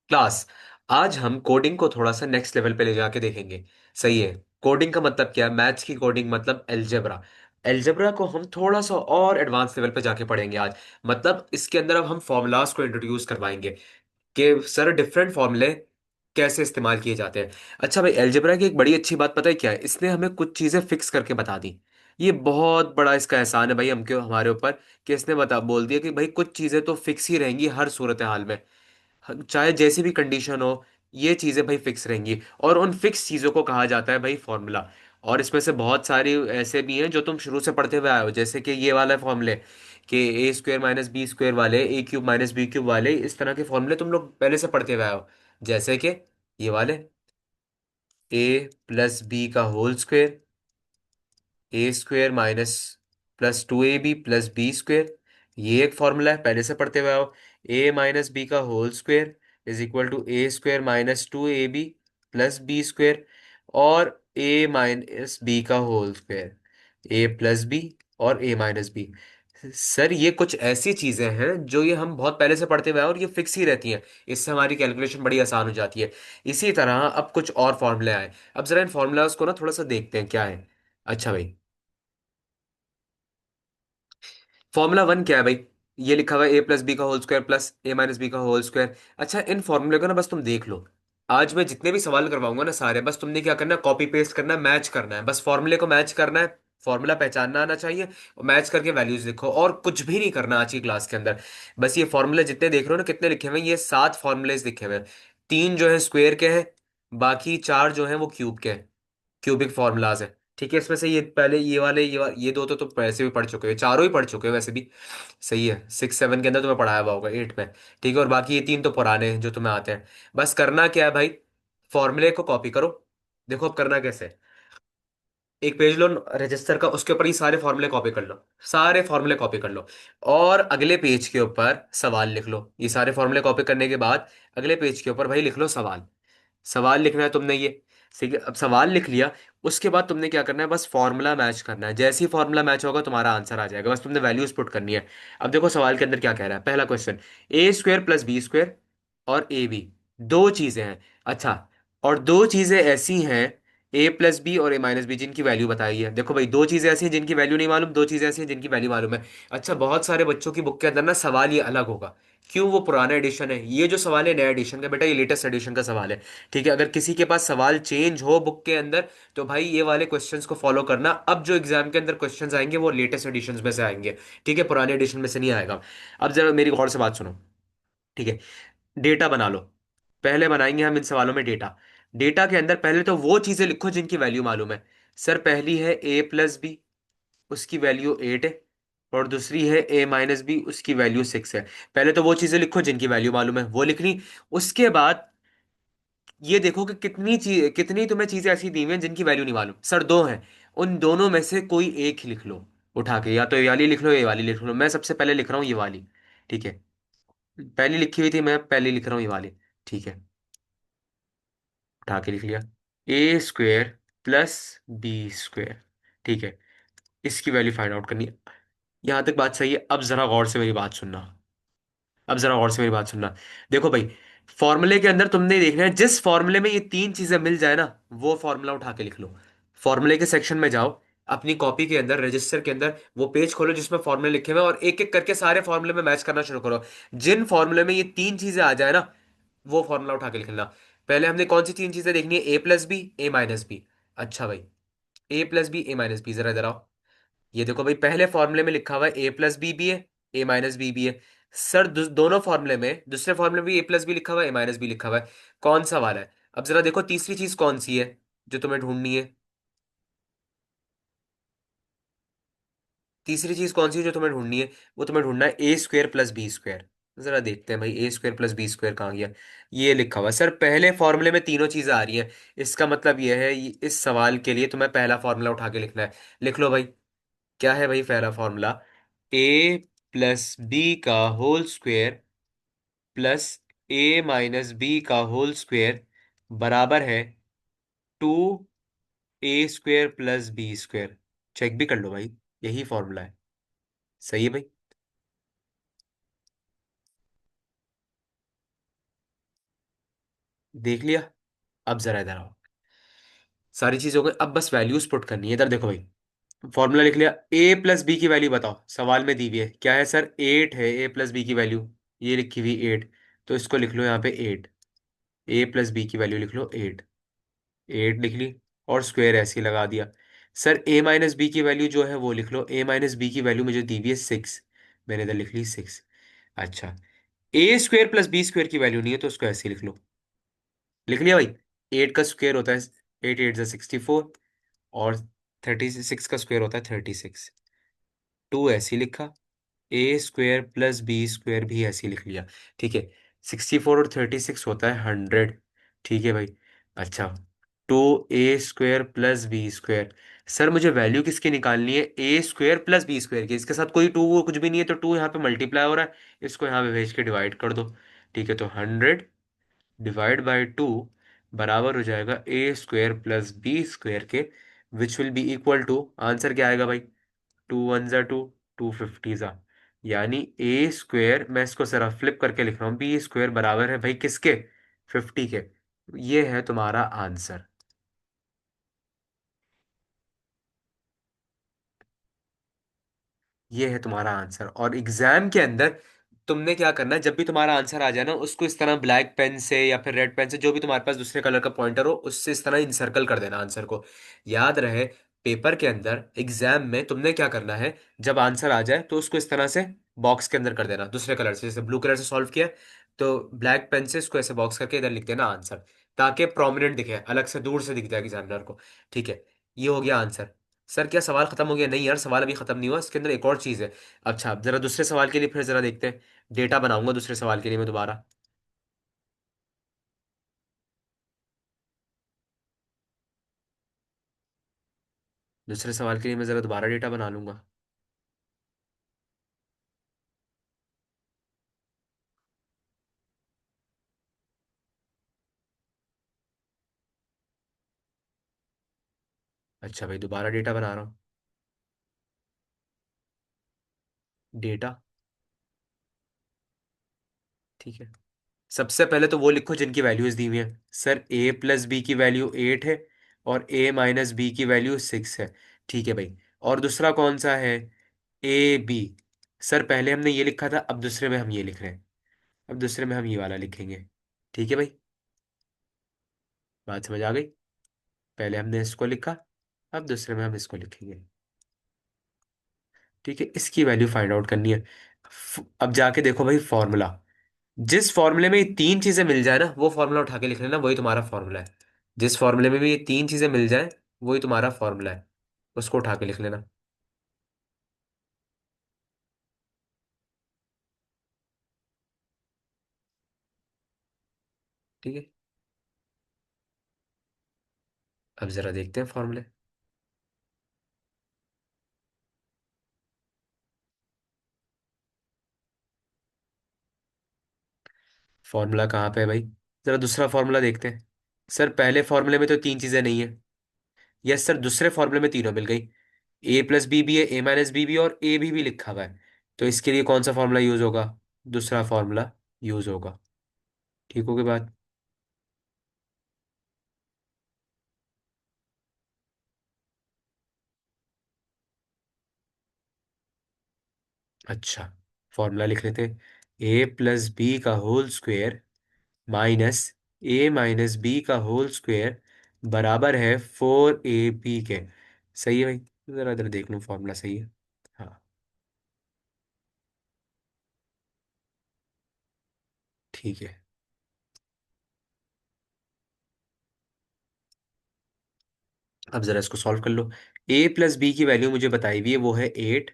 Class. आज हम coding को थोड़ा सा नेक्स्ट लेवल पे ले जाके देखेंगे। सही है। कोडिंग का मतलब क्या है? मैथ्स की कोडिंग मतलब एलजेब्रा। एलजेब्रा को हम थोड़ा सा और एडवांस लेवल पे जाके पढ़ेंगे आज। मतलब इसके अंदर अब हम फॉर्मूलाज को इंट्रोड्यूस करवाएंगे कि सर डिफरेंट फॉर्मूले कैसे इस्तेमाल किए जाते हैं। अच्छा भाई, एलजेब्रा की एक बड़ी अच्छी बात पता है क्या है? इसने हमें कुछ चीजें फिक्स करके बता दी। ये बहुत बड़ा इसका एहसान है भाई हमके हमारे ऊपर, कि इसने बता बोल दिया कि भाई कुछ चीजें तो फिक्स ही रहेंगी हर सूरत हाल में। चाहे जैसी भी कंडीशन हो, ये चीजें भाई फिक्स रहेंगी। और उन फिक्स चीजों को कहा जाता है भाई फॉर्मूला। और इसमें से बहुत सारी ऐसे भी हैं जो तुम शुरू से पढ़ते हुए आए हो, जैसे कि ये वाला फॉर्मूले कि ए स्क्वायर माइनस बी स्क्वायर वाले, ए क्यूब माइनस बी क्यूब वाले, इस तरह के फॉर्मूले तुम लोग पहले से पढ़ते हुए आए हो। जैसे कि ये वाले ए प्लस बी का whole square, A square minus plus two A B plus B square. ये एक फॉर्मूला है, पहले से पढ़ते हुए आओ। ए माइनस बी का whole square is equal to A square minus two A B plus B square. और ए माइनस बी का whole square, A plus B और ए माइनस बी। सर ये कुछ ऐसी चीजें हैं जो ये हम बहुत पहले से पढ़ते हुए हैं और ये फिक्स ही रहती हैं। इससे हमारी कैलकुलेशन बड़ी आसान हो जाती है। इसी तरह अब कुछ और फॉर्मूले आए। अब जरा इन फॉर्मूलाज को ना थोड़ा सा देखते हैं क्या है। अच्छा भाई, फॉर्मूला वन क्या है भाई? ये लिखा हुआ है ए प्लस बी का whole square plus A minus B का होल स्क्वायर। अच्छा, इन फॉर्मूले को ना बस तुम देख लो। आज मैं जितने भी सवाल करवाऊंगा ना सारे, बस तुमने क्या करना है, कॉपी पेस्ट करना है, मैच करना है, बस फॉर्मूले को मैच करना है। फॉर्मूला पहचानना आना चाहिए और मैच करके वैल्यूज लिखो, और कुछ भी नहीं करना आज की क्लास के अंदर। बस ये फॉर्मूले जितने देख रहे हो ना, कितने लिखे हुए हैं? ये 7 फॉर्मूलेज लिखे हुए हैं। 3 जो है स्क्वायर के हैं, बाकी 4 जो है वो क्यूब के हैं। क्यूबिक फॉर्मूलाज है। ठीक है, इसमें से ये पहले ये वाले ये दो तो तुम वैसे भी पढ़ चुके हो, चारों ही पढ़ चुके हो वैसे भी। सही है, 6 7 के अंदर तुम्हें पढ़ाया हुआ होगा 8 में। ठीक है, और बाकी ये 3 तो पुराने हैं जो तुम्हें आते हैं। बस करना क्या है भाई, फॉर्मूले को कॉपी करो। देखो अब करना कैसे है। एक पेज लो रजिस्टर का, उसके ऊपर ये सारे फॉर्मूले कॉपी कर लो। सारे फॉर्मूले कॉपी कर लो। और अगले पेज के ऊपर सवाल लिख लो। ये सारे फॉर्मूले कॉपी करने के बाद अगले पेज के ऊपर भाई लिख लो सवाल। सवाल लिखना है तुमने ये। ठीक है, अब सवाल लिख लिया। उसके बाद तुमने क्या करना है, बस फॉर्मूला मैच करना है। जैसे ही फॉर्मूला मैच होगा तुम्हारा आंसर आ जाएगा, बस तुमने वैल्यूज पुट करनी है। अब देखो सवाल के अंदर क्या कह रहा है, पहला क्वेश्चन। ए स्क्वायर प्लस बी स्क्वायर और ए बी, दो चीजें हैं। अच्छा, और दो चीजें ऐसी हैं, ए प्लस बी और ए माइनस बी, जिनकी वैल्यू बताई है। देखो भाई, दो चीजें ऐसी हैं जिनकी वैल्यू नहीं मालूम, दो चीजें ऐसी हैं जिनकी वैल्यू मालूम है। अच्छा, बहुत सारे बच्चों की बुक के अंदर ना सवाल ये अलग होगा। क्यों? वो पुराना एडिशन है। ये जो सवाल है नया एडिशन का बेटा, ये लेटेस्ट एडिशन का सवाल है। ठीक है, अगर किसी के पास सवाल चेंज हो बुक के अंदर, तो भाई ये वाले क्वेश्चंस को फॉलो करना। अब जो एग्जाम के अंदर क्वेश्चंस आएंगे वो लेटेस्ट एडिशंस में से आएंगे। ठीक है, पुराने एडिशन में से नहीं आएगा। अब जरा मेरी गौर से बात सुनो। ठीक है, डेटा बना लो। पहले बनाएंगे हम इन सवालों में डेटा। डेटा के अंदर पहले तो वो चीजें लिखो जिनकी वैल्यू मालूम है। सर पहली है ए प्लस बी, उसकी वैल्यू 8 है। और दूसरी है ए माइनस बी, उसकी वैल्यू 6 है। पहले तो वो चीजें लिखो जिनकी वैल्यू मालूम है, वो लिखनी। उसके बाद ये देखो कि कितनी तुम्हें चीजें ऐसी दी हुई हैं जिनकी वैल्यू नहीं मालूम। सर दो हैं, उन दोनों में से कोई एक ही लिख लो। उठा के या तो ये वाली लिख लो या ये वाली लिख लो। मैं सबसे पहले लिख रहा हूँ ये वाली। ठीक है, पहली लिखी हुई थी, मैं पहले लिख रहा हूँ ये वाली। ठीक है, उठा के लिख लिया। ए स्क्वेयर प्लस बी स्क्वेयर। ठीक है, इसकी वैल्यू फाइंड आउट करनी है। यहां तक बात सही है। अब जरा गौर से मेरी बात सुनना। अब जरा गौर से मेरी बात सुनना। देखो भाई, फॉर्मूले के अंदर तुमने देखना है, जिस फॉर्मूले में ये 3 चीजें मिल जाए ना, वो फॉर्मूला उठा के लिख लो। फॉर्मूले के सेक्शन में जाओ, अपनी कॉपी के अंदर रजिस्टर के अंदर वो पेज खोलो जिसमें फॉर्मूले लिखे हुए हैं, और एक एक करके सारे फॉर्मूले में मैच करना शुरू करो। जिन फॉर्मूले में ये 3 चीजें आ जाए ना, वो फॉर्मूला उठा के लिखना। पहले हमने कौन सी 3 चीजें देखनी है? ए प्लस बी, ए माइनस बी। अच्छा भाई, ए प्लस बी ए माइनस बी, जरा इधर आओ। ये देखो भाई, पहले फॉर्मूले में लिखा हुआ है ए प्लस बी भी है, ए माइनस बी भी है। सर दोनों फॉर्मूले में, दूसरे फॉर्मूले में भी ए प्लस बी लिखा हुआ है, ए माइनस बी लिखा हुआ है। कौन सा वाला है? अब जरा देखो तीसरी चीज कौन सी है जो तुम्हें ढूंढनी है। तीसरी चीज कौन सी है जो तुम्हें ढूंढनी है? वो तुम्हें ढूंढना है a square plus B square. जरा देखते हैं भाई, ए स्क्वायर प्लस बी स्क्वायर कहाँ गया। ये लिखा हुआ है। सर पहले फॉर्मूले में तीनों चीजें आ रही हैं। इसका मतलब यह है, इस सवाल के लिए तुम्हें पहला फॉर्मूला उठा के लिखना है। लिख लो भाई। क्या है भाई पहला फॉर्मूला? ए प्लस बी का whole square plus A minus B का होल स्क्वायर बराबर है 2 A square plus B square. Check भी कर लो भाई, यही फॉर्मूला है। सही है भाई। देख लिया। अब जरा इधर आओ। सारी चीज हो गई, अब बस वैल्यूज पुट करनी है। इधर देखो भाई, फॉर्मूला लिख लिया। ए प्लस बी की वैल्यू बताओ, सवाल में दी हुई है क्या है सर, 8 है ए प्लस बी की वैल्यू। ये लिखी हुई 8, तो इसको लिख लो यहाँ पे 8। ए प्लस बी की वैल्यू लिख लो 8। 8 लिख ली, और स्क्वायर ऐसे ही लगा दिया। सर ए माइनस बी की वैल्यू जो है वो लिख लो। ए माइनस बी की वैल्यू मुझे दी हुई है 6, मैंने इधर लिख ली 6। अच्छा, ए स्क्वायर प्लस बी स्क्वायर की वैल्यू नहीं है तो उसको ऐसे ही लिख लो। लिख लिया भाई। 8 का स्क्वायर होता है 8, 8 64, और 36 का स्क्वायर होता है 36। टू ऐसे ही लिखा। ए स्क्वायर प्लस बी स्क्वायर भी ऐसे ही लिख लिया। ठीक है। 64 और 36 होता है 100। ठीक है भाई। अच्छा, टू ए square plus B square. Sir मुझे वैल्यू किसकी निकालनी है, a square plus B square की। इसके साथ कोई टू वो कुछ भी नहीं है, तो टू यहाँ पे मल्टीप्लाई हो रहा है, इसको यहाँ पे भेज के डिवाइड कर दो। ठीक है, तो 100 डिवाइड बाई 2 बराबर हो जाएगा a square plus B square के, which will be equal to, answer क्या आएगा भाई, 2 1 ज़ा 2, 2 50 ज़ा, यानी ए स्क्वायर, मैं इसको जरा फ्लिप करके लिख रहा हूँ, बी स्क्वायर बराबर है भाई किसके, 50 के। ये है तुम्हारा आंसर। ये है तुम्हारा आंसर। और एग्जाम के अंदर तुमने क्या करना है, जब भी तुम्हारा आंसर आ जाए ना, उसको इस तरह ब्लैक पेन से या फिर रेड पेन से, जो भी तुम्हारे पास दूसरे कलर का पॉइंटर हो, उससे इस तरह इंसर्कल कर देना आंसर को। याद रहे, पेपर के अंदर एग्जाम में तुमने क्या करना है, जब आंसर आ जाए तो उसको इस तरह से बॉक्स के अंदर कर देना दूसरे कलर से। जैसे ब्लू कलर से सॉल्व किया, तो ब्लैक पेन से इसको ऐसे बॉक्स करके इधर लिख देना आंसर, ताकि प्रोमिनेंट दिखे, अलग से दूर से दिख जाए एग्जामिनर को। ठीक है, ये हो गया आंसर। सर क्या सवाल खत्म हो गया? नहीं यार, सवाल अभी खत्म नहीं हुआ, इसके अंदर एक और चीज है। अच्छा, अब जरा दूसरे सवाल के लिए फिर जरा देखते हैं। डेटा बनाऊंगा दूसरे सवाल के लिए मैं दोबारा। दूसरे सवाल के लिए मैं जरा दोबारा डेटा बना लूंगा। अच्छा भाई, दोबारा डेटा बना रहा हूँ। डेटा। ठीक है। सबसे पहले तो वो लिखो जिनकी वैल्यूज दी हुई है। सर ए प्लस बी की वैल्यू 8 है, और ए माइनस बी की वैल्यू 6 है। ठीक है भाई। और दूसरा कौन सा है, ए बी। सर पहले हमने ये लिखा था, अब दूसरे में हम ये लिख रहे हैं। अब दूसरे में हम ये वाला लिखेंगे। ठीक है भाई, बात समझ आ गई। पहले हमने इसको लिखा, अब दूसरे में हम इसको लिखेंगे। ठीक है, इसकी वैल्यू फाइंड आउट करनी है। अब जाके देखो भाई फॉर्मूला, जिस फॉर्मूले में ये तीन चीजें मिल जाए ना, वो फॉर्मूला उठा के लिख लेना, वही तुम्हारा फॉर्मूला है। जिस फॉर्मूले में भी ये तीन चीजें मिल जाए, वही तुम्हारा फॉर्मूला है, उसको उठा के लिख लेना। ठीक है, अब जरा देखते हैं फॉर्मूले। फॉर्मूला कहाँ पे है भाई, जरा दूसरा फॉर्मूला देखते हैं। सर पहले फॉर्मूले में तो तीन चीजें नहीं है। यस सर, दूसरे फॉर्मूले में तीनों मिल गई। ए प्लस बी भी है, ए माइनस बी भी है, और ए भी लिखा हुआ है। तो इसके लिए कौन सा फॉर्मूला यूज होगा, दूसरा फॉर्मूला यूज होगा। ठीक होगी बात। अच्छा, फॉर्मूला लिख लेते हैं। ए प्लस बी का होल स्क्वायर माइनस ए माइनस बी का होल स्क्वायर बराबर है 4ab के। सही है भाई, जरा इधर देख लूँ, फॉर्मूला सही है। हाँ, ठीक है। अब जरा इसको सॉल्व कर लो। ए प्लस बी की वैल्यू मुझे बताई हुई है, वो है 8।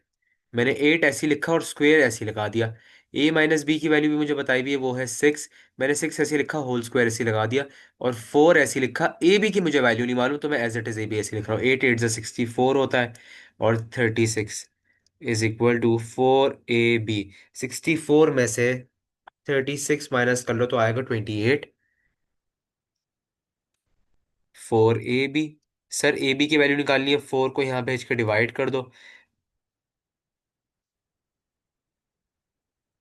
मैंने 8 ऐसे ही लिखा और स्क्वायर ऐसे ही लगा दिया। ए माइनस बी की वैल्यू भी मुझे बताई हुई है, वो है 6। मैंने 6 ऐसे लिखा, होल स्क्वायर ऐसे ही लगा दिया। और 4 ऐसे ही लिखा। ए बी की मुझे वैल्यू नहीं मालूम, तो मैं as it is a b ऐसे लिख रहा हूँ। 8 8 64 होता है, और 36 इज इक्वल टू 4ab। 64 में से 36 माइनस कर लो तो आएगा 28। 4ab। सर ए बी की वैल्यू निकालनी है, 4 को यहाँ भेज के डिवाइड कर दो,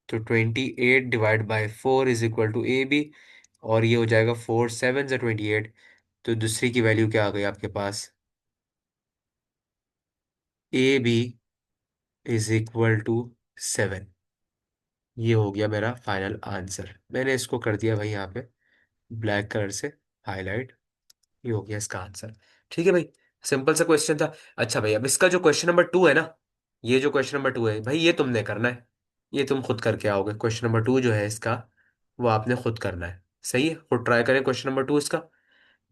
तो 28 divide by 4 is equal to A B. और ये हो जाएगा 4 7 28। तो दूसरी की वैल्यू क्या आ गई आपके पास? AB = 7। ये हो गया मेरा फाइनल आंसर। मैंने इसको कर दिया भाई यहाँ पे ब्लैक कलर से हाईलाइट। ये हो गया इसका आंसर। ठीक है भाई, सिंपल सा क्वेश्चन था। अच्छा भाई, अब इसका जो क्वेश्चन नंबर 2 है ना, ये जो क्वेश्चन नंबर 2 है भाई, ये तुमने करना है। ये तुम खुद करके आओगे। क्वेश्चन नंबर 2 जो है इसका, वो आपने खुद करना है। सही है, खुद ट्राई करें क्वेश्चन नंबर 2 इसका।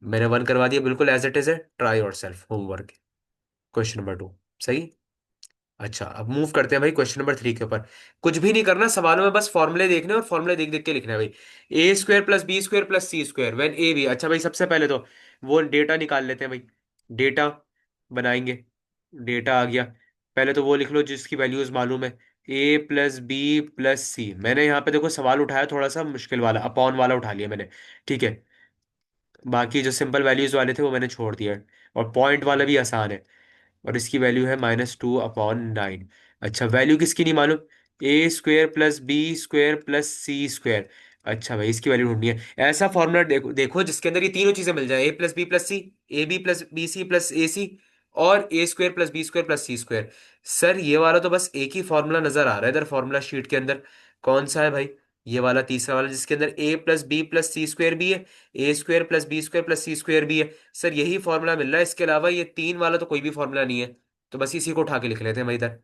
मैंने 1 करवा दिया बिल्कुल एज इट इज है। Try your self homework. Question number 2। सही। अच्छा, अब मूव करते हैं भाई क्वेश्चन नंबर 3 के ऊपर। कुछ भी नहीं करना सवालों में, बस फॉर्मूले देखने और फॉर्मूले देख देख के लिखना है भाई। A² + B² + C² when AB। अच्छा भाई, सबसे पहले तो वो डेटा निकाल लेते हैं भाई। डेटा बनाएंगे। डेटा आ गया। पहले तो वो लिख लो जिसकी वैल्यूज मालूम है। A + B + C। मैंने यहाँ पे देखो सवाल उठाया थोड़ा सा मुश्किल वाला, अपॉन वाला उठा लिया मैंने। ठीक है। बाकी जो सिंपल वैल्यूज वाले थे वो मैंने छोड़ दिया। और पॉइंट वाला भी आसान है। और इसकी वैल्यू है -2/9। अच्छा, वैल्यू किसकी नहीं मालूम? A² + B² + C²। अच्छा भाई, इसकी वैल्यू ढूंढनी है। ऐसा फॉर्मूला देखो देखो जिसके अंदर ये तीनों चीजें मिल जाए, A + B + C, AB + BC + AC, और A² + B² + C²। सर ये वाला तो बस एक ही फॉर्मूला नजर आ रहा है इधर फॉर्मूला शीट के अंदर। कौन सा है भाई? ये वाला तीसरा वाला जिसके अंदर A + B + C² भी है, A² + B² + C² भी है। सर यही फॉर्मूला मिल रहा है, इसके अलावा ये तीन वाला तो कोई भी फॉर्मूला नहीं है। तो बस इसी को उठा के लिख लेते हैं भाई इधर।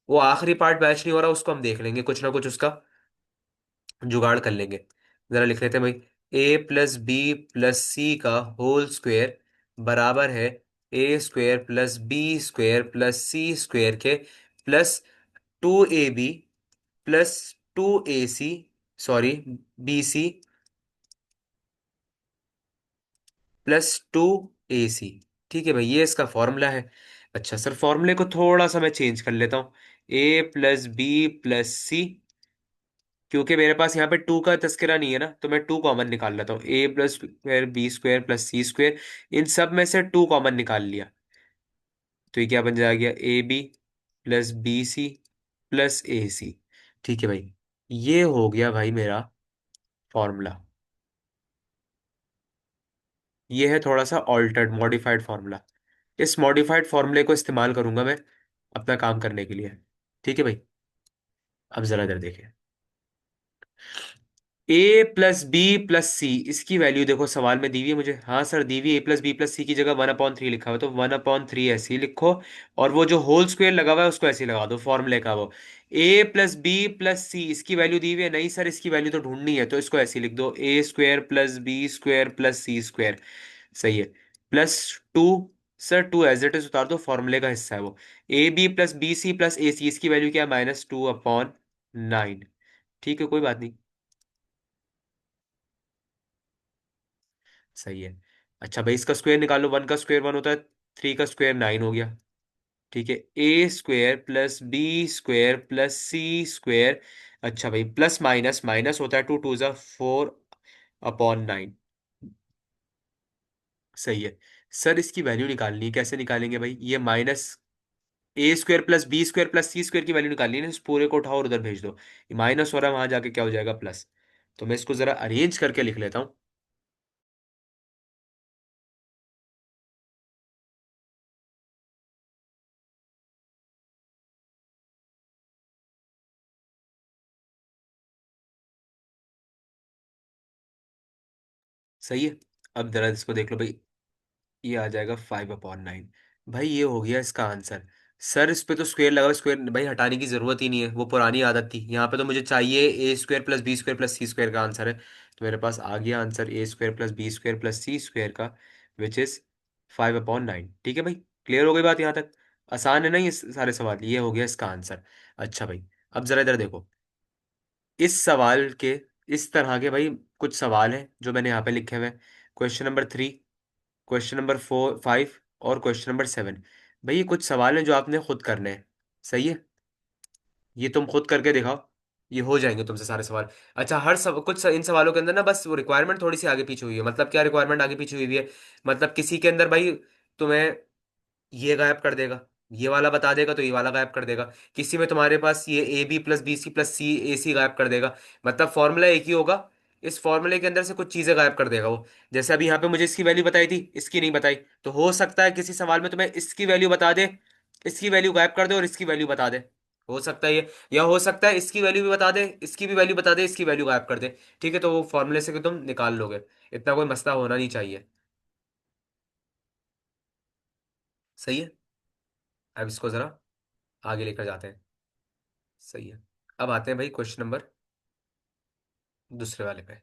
वो आखिरी पार्ट मैच नहीं हो रहा, उसको हम देख लेंगे, कुछ ना कुछ उसका जुगाड़ कर लेंगे। जरा लिख लेते हैं भाई। A + B + C का होल स्क्वायर बराबर है A² + B² + C² के +2AB + 2AC, sorry, BC +2AC। ठीक है भाई, ये इसका फॉर्मूला है। अच्छा सर, फॉर्मूले को थोड़ा सा मैं चेंज कर लेता हूँ। A + B + C। क्योंकि मेरे पास यहाँ पे 2 का तस्करा नहीं है ना, तो मैं 2 कॉमन निकाल लेता हूँ। A + B² + C²। इन सब में से 2 कॉमन निकाल लिया। तो ये क्या बन जाएगा? AB + BC + AC। ठीक है भाई, ये हो गया भाई मेरा फॉर्मूला। ये है थोड़ा सा ऑल्टर्ड मॉडिफाइड फार्मूला। इस मॉडिफाइड फार्मूले को इस्तेमाल करूंगा मैं अपना काम करने के लिए। ठीक है भाई, अब जरा इधर देखें। A + B + C, इसकी वैल्यू देखो सवाल में दी हुई है मुझे। हाँ सर दी हुई है। A + B + C की जगह 1/3 लिखा हुआ है, तो 1/3 ऐसे ही लिखो। और वो जो होल स्क्वायर लगा हुआ है उसको ऐसे ही लगा दो फॉर्मूले का वो। A + B + C, इसकी वैल्यू दी हुई है नहीं सर, इसकी वैल्यू तो ढूंढनी है, तो इसको ऐसे ही लिख दो A² + B² + C²। सही है। +2। सर 2 एज इट इज उतार दो, फॉर्मूले का हिस्सा है वो। AB + BC + AC, इसकी वैल्यू क्या है? -2/9। ठीक है, कोई बात नहीं। सही है। अच्छा भाई, इसका स्क्वायर निकालो। 1 का स्क्वायर 1 होता है, 3 का स्क्वायर 9 हो गया। ठीक है। A² + B² + C²। अच्छा भाई, प्लस माइनस माइनस होता है, 2 2 4/9। सही है। सर इसकी वैल्यू निकालनी है, कैसे निकालेंगे भाई? ये A² + B² + C² की वैल्यू निकालनी है ना, इस पूरे को उठाओ और उधर भेज दो। ये माइनस हो रहा है, वहां जाके क्या हो जाएगा? प्लस। तो मैं इसको जरा अरेंज करके लिख लेता हूँ। सही है। अब जरा इसको देख लो भाई। ये आ जाएगा 5/9। भाई ये हो गया इसका आंसर। सर इस पे तो स्क्वायर लगा हुआ, स्क्वायर भाई हटाने की जरूरत ही नहीं है, वो पुरानी आदत थी। यहाँ पे तो मुझे चाहिए A² + B² + C² का आंसर है। तो मेरे पास आ गया आंसर A² + B² + C² का, विच इज 5/9। ठीक है भाई, क्लियर हो गई बात यहाँ तक? आसान है ना ये सारे सवाल? ये हो गया इसका आंसर। अच्छा भाई, अब जरा इधर देखो। इस सवाल के इस तरह के भाई कुछ सवाल हैं जो मैंने यहाँ पे लिखे हुए हैं। क्वेश्चन नंबर 3, क्वेश्चन नंबर 4 5 और क्वेश्चन नंबर 7। भाई ये कुछ सवाल हैं जो आपने खुद करने हैं। सही है। ये तुम खुद करके दिखाओ। ये हो जाएंगे तुमसे सारे सवाल। अच्छा, इन सवालों के अंदर ना बस वो रिक्वायरमेंट थोड़ी सी आगे पीछे हुई है। मतलब क्या रिक्वायरमेंट आगे पीछे हुई है? मतलब किसी के अंदर भाई तुम्हें ये गायब कर देगा, ये वाला बता देगा तो ये वाला गायब कर देगा। किसी में तुम्हारे पास ये AB + BC + C AC गायब कर देगा। मतलब फॉर्मूला एक ही होगा, इस फॉर्मूले के अंदर से कुछ चीजें गायब कर देगा वो। जैसे अभी यहाँ पे मुझे इसकी वैल्यू बताई थी, इसकी नहीं बताई। तो हो सकता है किसी सवाल में तुम्हें इसकी वैल्यू बता दे, इसकी वैल्यू गायब कर दे और इसकी वैल्यू बता दे। हो सकता है ये, या हो सकता है इसकी वैल्यू भी बता दे, इसकी भी वैल्यू बता दे, इसकी वैल्यू गायब कर दे। ठीक है, तो वो फॉर्मूले से कि तुम निकाल लोगे। इतना कोई मसला होना नहीं चाहिए। सही है। अब इसको जरा आगे लेकर जाते हैं। सही है। अब आते हैं भाई क्वेश्चन नंबर दूसरे वाले पे।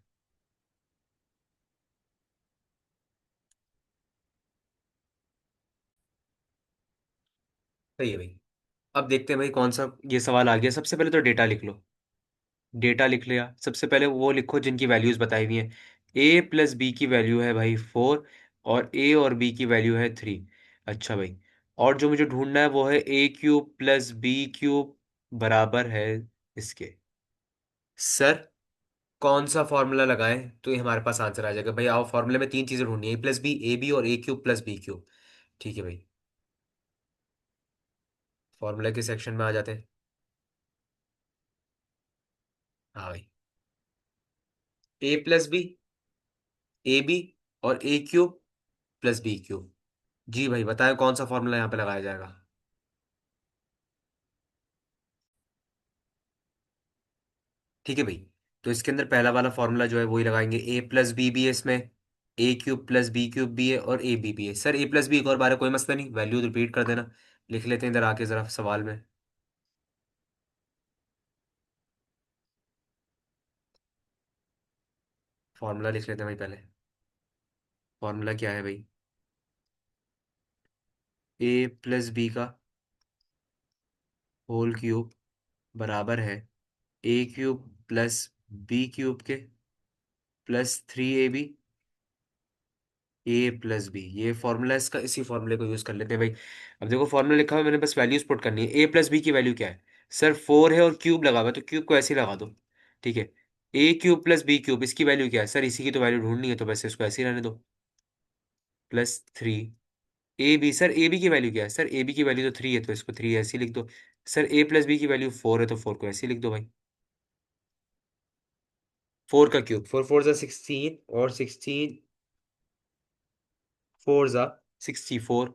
सही है भाई। अब देखते हैं भाई कौन सा ये सवाल आ गया। सबसे पहले तो डेटा लिख लो। डेटा लिख लिया, सबसे पहले वो लिखो जिनकी वैल्यूज बताई हुई हैं। ए प्लस बी की वैल्यू है भाई 4, और ए और बी की वैल्यू है 3। अच्छा भाई, और जो मुझे ढूंढना है वो है ए क्यूब प्लस बी क्यूब बराबर है इसके। सर कौन सा फॉर्मूला लगाएं तो ये हमारे पास आंसर आ जाएगा? भाई आओ, फॉर्मूले में तीन चीजें ढूंढनी है, ए प्लस बी, ए बी और ए क्यूब प्लस बी क्यूब। ठीक है भाई, फॉर्मूला के सेक्शन में आ जाते हैं। हाँ भाई, ए प्लस बी, ए बी और ए क्यूब प्लस बी क्यूब। जी भाई बताएं कौन सा फॉर्मूला यहाँ पे लगाया जाएगा? ठीक है भाई, तो इसके अंदर पहला वाला फॉर्मूला जो है वही लगाएंगे। ए प्लस बी भी है इसमें, ए क्यूब प्लस बी क्यूब भी है और ए बी भी है। सर ए प्लस बी एक और बार है, कोई मसला नहीं, वैल्यू रिपीट कर देना। लिख लेते हैं इधर आके जरा सवाल में। फॉर्मूला लिख लेते हैं भाई पहले। फॉर्मूला क्या है भाई? ए प्लस बी का होल क्यूब बराबर है ए क्यूब प्लस बी क्यूब के प्लस 3ab ए प्लस बी। ये फॉर्मूला इसका, इसी फॉर्मूले को यूज कर लेते हैं भाई। अब देखो फॉर्मूला लिखा हुआ है, मैंने बस वैल्यूज पुट करनी है। ए प्लस बी की वैल्यू क्या है? सर 4 है और क्यूब लगा हुआ है, तो क्यूब को ऐसे ही लगा दो। ठीक है। ए क्यूब प्लस बी क्यूब, इसकी वैल्यू क्या है? सर इसी की तो वैल्यू ढूंढनी है, तो बस इसको ऐसे ही रहने दो। +3। A B, sir A B की वैल्यू क्या है? सर ए बी की वैल्यू तो 3 है, तो इसको 3 ऐसे ही लिख दो। सर ए प्लस बी की वैल्यू 4 है, तो 4 को ऐसे ही लिख दो भाई। 4 का क्यूब, 4 4 जा 16, और 16 4 जा 64।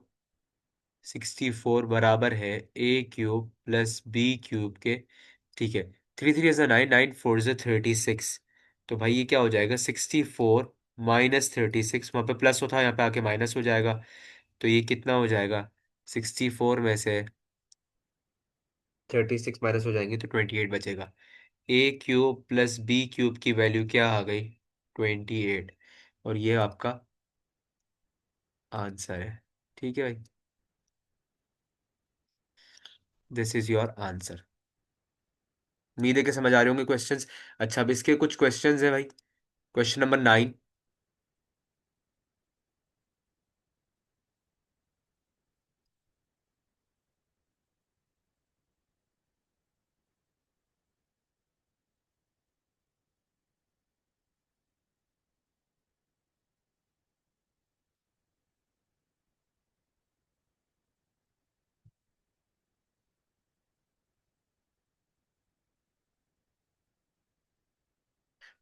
64 बराबर है ए क्यूब प्लस बी क्यूब के। ठीक है। 3 3 जा 9, 9 4 जा 36। तो भाई ये क्या हो जाएगा? 64 - 36, वहाँ पे प्लस होता है, यहाँ पे आके माइनस हो जाएगा। तो ये कितना हो जाएगा? 64 में से 36 माइनस हो जाएंगे तो 28 बचेगा। ए क्यूब प्लस बी क्यूब की वैल्यू क्या आ गई? 28। और ये आपका आंसर है। ठीक है भाई, दिस इज योर आंसर। उम्मीद है कि समझ आ रहे होंगे क्वेश्चंस। अच्छा, अब इसके कुछ क्वेश्चंस हैं भाई। Question number 9।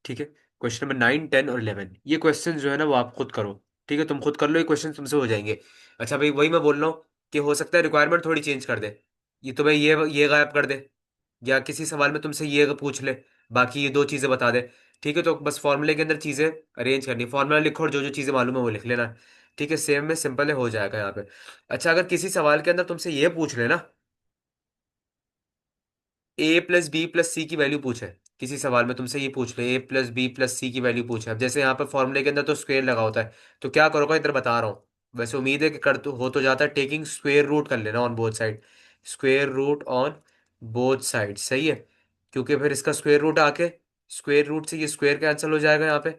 ठीक है, क्वेश्चन नंबर 9 10 और 11, ये क्वेश्चन जो है ना वो आप खुद करो। ठीक है, तुम खुद कर लो, ये क्वेश्चन तुमसे हो जाएंगे। अच्छा भाई, वही मैं बोल रहा हूँ कि हो सकता है रिक्वायरमेंट थोड़ी चेंज कर दे। ये तुम्हें ये गायब कर दे, या किसी सवाल में तुमसे ये पूछ ले, बाकी ये दो चीजें बता दे। ठीक है, तो बस फॉर्मूले के अंदर चीजें अरेंज करनी, फॉर्मूला लिखो और जो जो चीजें मालूम है वो लिख लेना। ठीक है, सेम में सिंपल है, हो जाएगा यहाँ पे। अच्छा, अगर किसी सवाल के अंदर तुमसे ये पूछ लेना, ए प्लस बी प्लस सी की वैल्यू पूछे, किसी सवाल में तुमसे ये पूछ ले ए प्लस बी प्लस सी की वैल्यू पूछे। अब जैसे यहाँ पर फॉर्मूले के अंदर तो स्क्वायर लगा होता है, तो क्या करोगे इधर बता रहा हूँ। वैसे उम्मीद है कि कर तो हो तो जाता है, टेकिंग स्क्वायर रूट कर लेना on both side. Square root on both side, सही है। क्योंकि फिर इसका स्क्वायर रूट आके स्क्वायर रूट से ये स्क्वायर कैंसिल हो जाएगा यहाँ पे।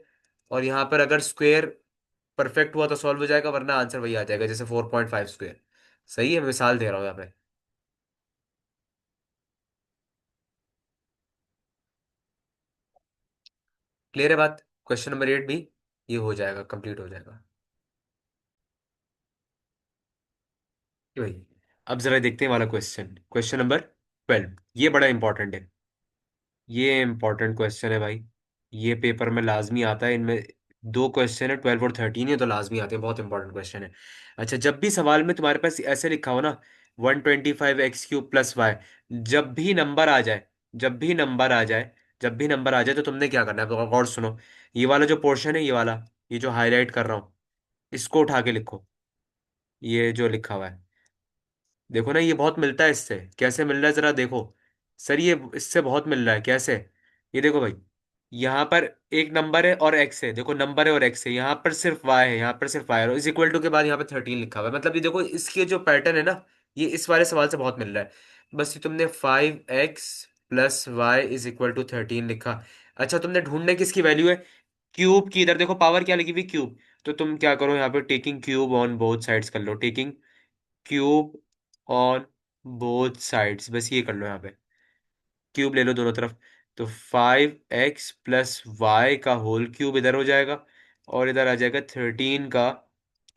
और यहाँ पर अगर स्क्वायर परफेक्ट हुआ तो सॉल्व हो जाएगा, वरना आंसर वही आ जाएगा, जैसे 4.5 स्क्वायर। सही है, मिसाल दे रहा हूँ यहाँ पे। क्लियर है बात? क्वेश्चन नंबर 8 भी ये हो जाएगा, कंप्लीट हो जाएगा। कि भाई, अब जरा देखते हैं वाला क्वेश्चन, क्वेश्चन नंबर 12। ये बड़ा इंपॉर्टेंट है, ये इंपॉर्टेंट क्वेश्चन है भाई। ये पेपर में लाजमी आता है, इनमें दो क्वेश्चन है, 12 और 13, ये तो लाजमी आते हैं, बहुत इंपॉर्टेंट क्वेश्चन है। अच्छा, जब भी सवाल में तुम्हारे पास ऐसे लिखा हो ना, 125x³ + y, जब भी नंबर आ जाए, जब भी नंबर आ जाए, जब भी नंबर आ जाए, तो तुमने क्या करना है, तो गौर सुनो। ये वाला जो पोर्शन है, ये वाला, ये जो हाईलाइट कर रहा हूँ, इसको उठा के लिखो। ये जो लिखा हुआ है, देखो ना, ये बहुत मिलता है इससे। कैसे मिल रहा है जरा देखो। सर ये इससे बहुत मिल रहा है, कैसे? ये देखो भाई, यहाँ पर एक नंबर है और एक्स है, देखो नंबर है और एक्स है, यहाँ पर सिर्फ वाई है, यहाँ पर सिर्फ वाई है, इज इक्वल टू के बाद यहाँ पे 13 लिखा हुआ है। मतलब ये देखो, इसके जो पैटर्न है ना, ये इस वाले सवाल से बहुत मिल रहा है। बस ये तुमने 5x + y = 13 लिखा। अच्छा, तुमने ढूंढने किसकी वैल्यू है? क्यूब की। इधर देखो पावर क्या लिखी हुई, क्यूब। तो तुम क्या करो, यहाँ पे taking cube on both sides कर लो, taking cube on both sides, बस ये कर लो। यहाँ पे क्यूब ले लो दोनों तरफ। तो 5x + y का होल क्यूब इधर हो जाएगा, और इधर आ जाएगा 13 का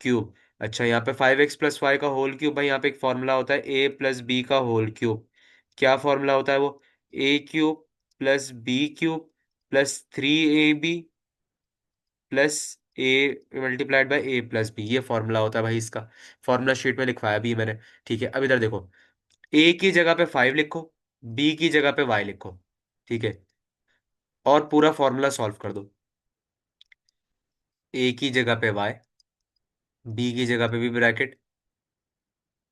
क्यूब। अच्छा, यहाँ पे 5x + y का होल क्यूब, भाई यहाँ पे एक फॉर्मूला होता है a + b का होल क्यूब। क्या फॉर्मूला होता है वो? a³ + b³ + 3ab plus A × a + b, ये फॉर्मूला होता है भाई इसका। फॉर्मूला शीट में लिखवाया भी है मैंने। ठीक है, अब इधर देखो, ए की जगह पे 5 लिखो, बी की जगह पे वाई लिखो। ठीक है, और पूरा फॉर्मूला सॉल्व कर दो। ए की जगह पे वाई, बी की जगह पे भी ब्रैकेट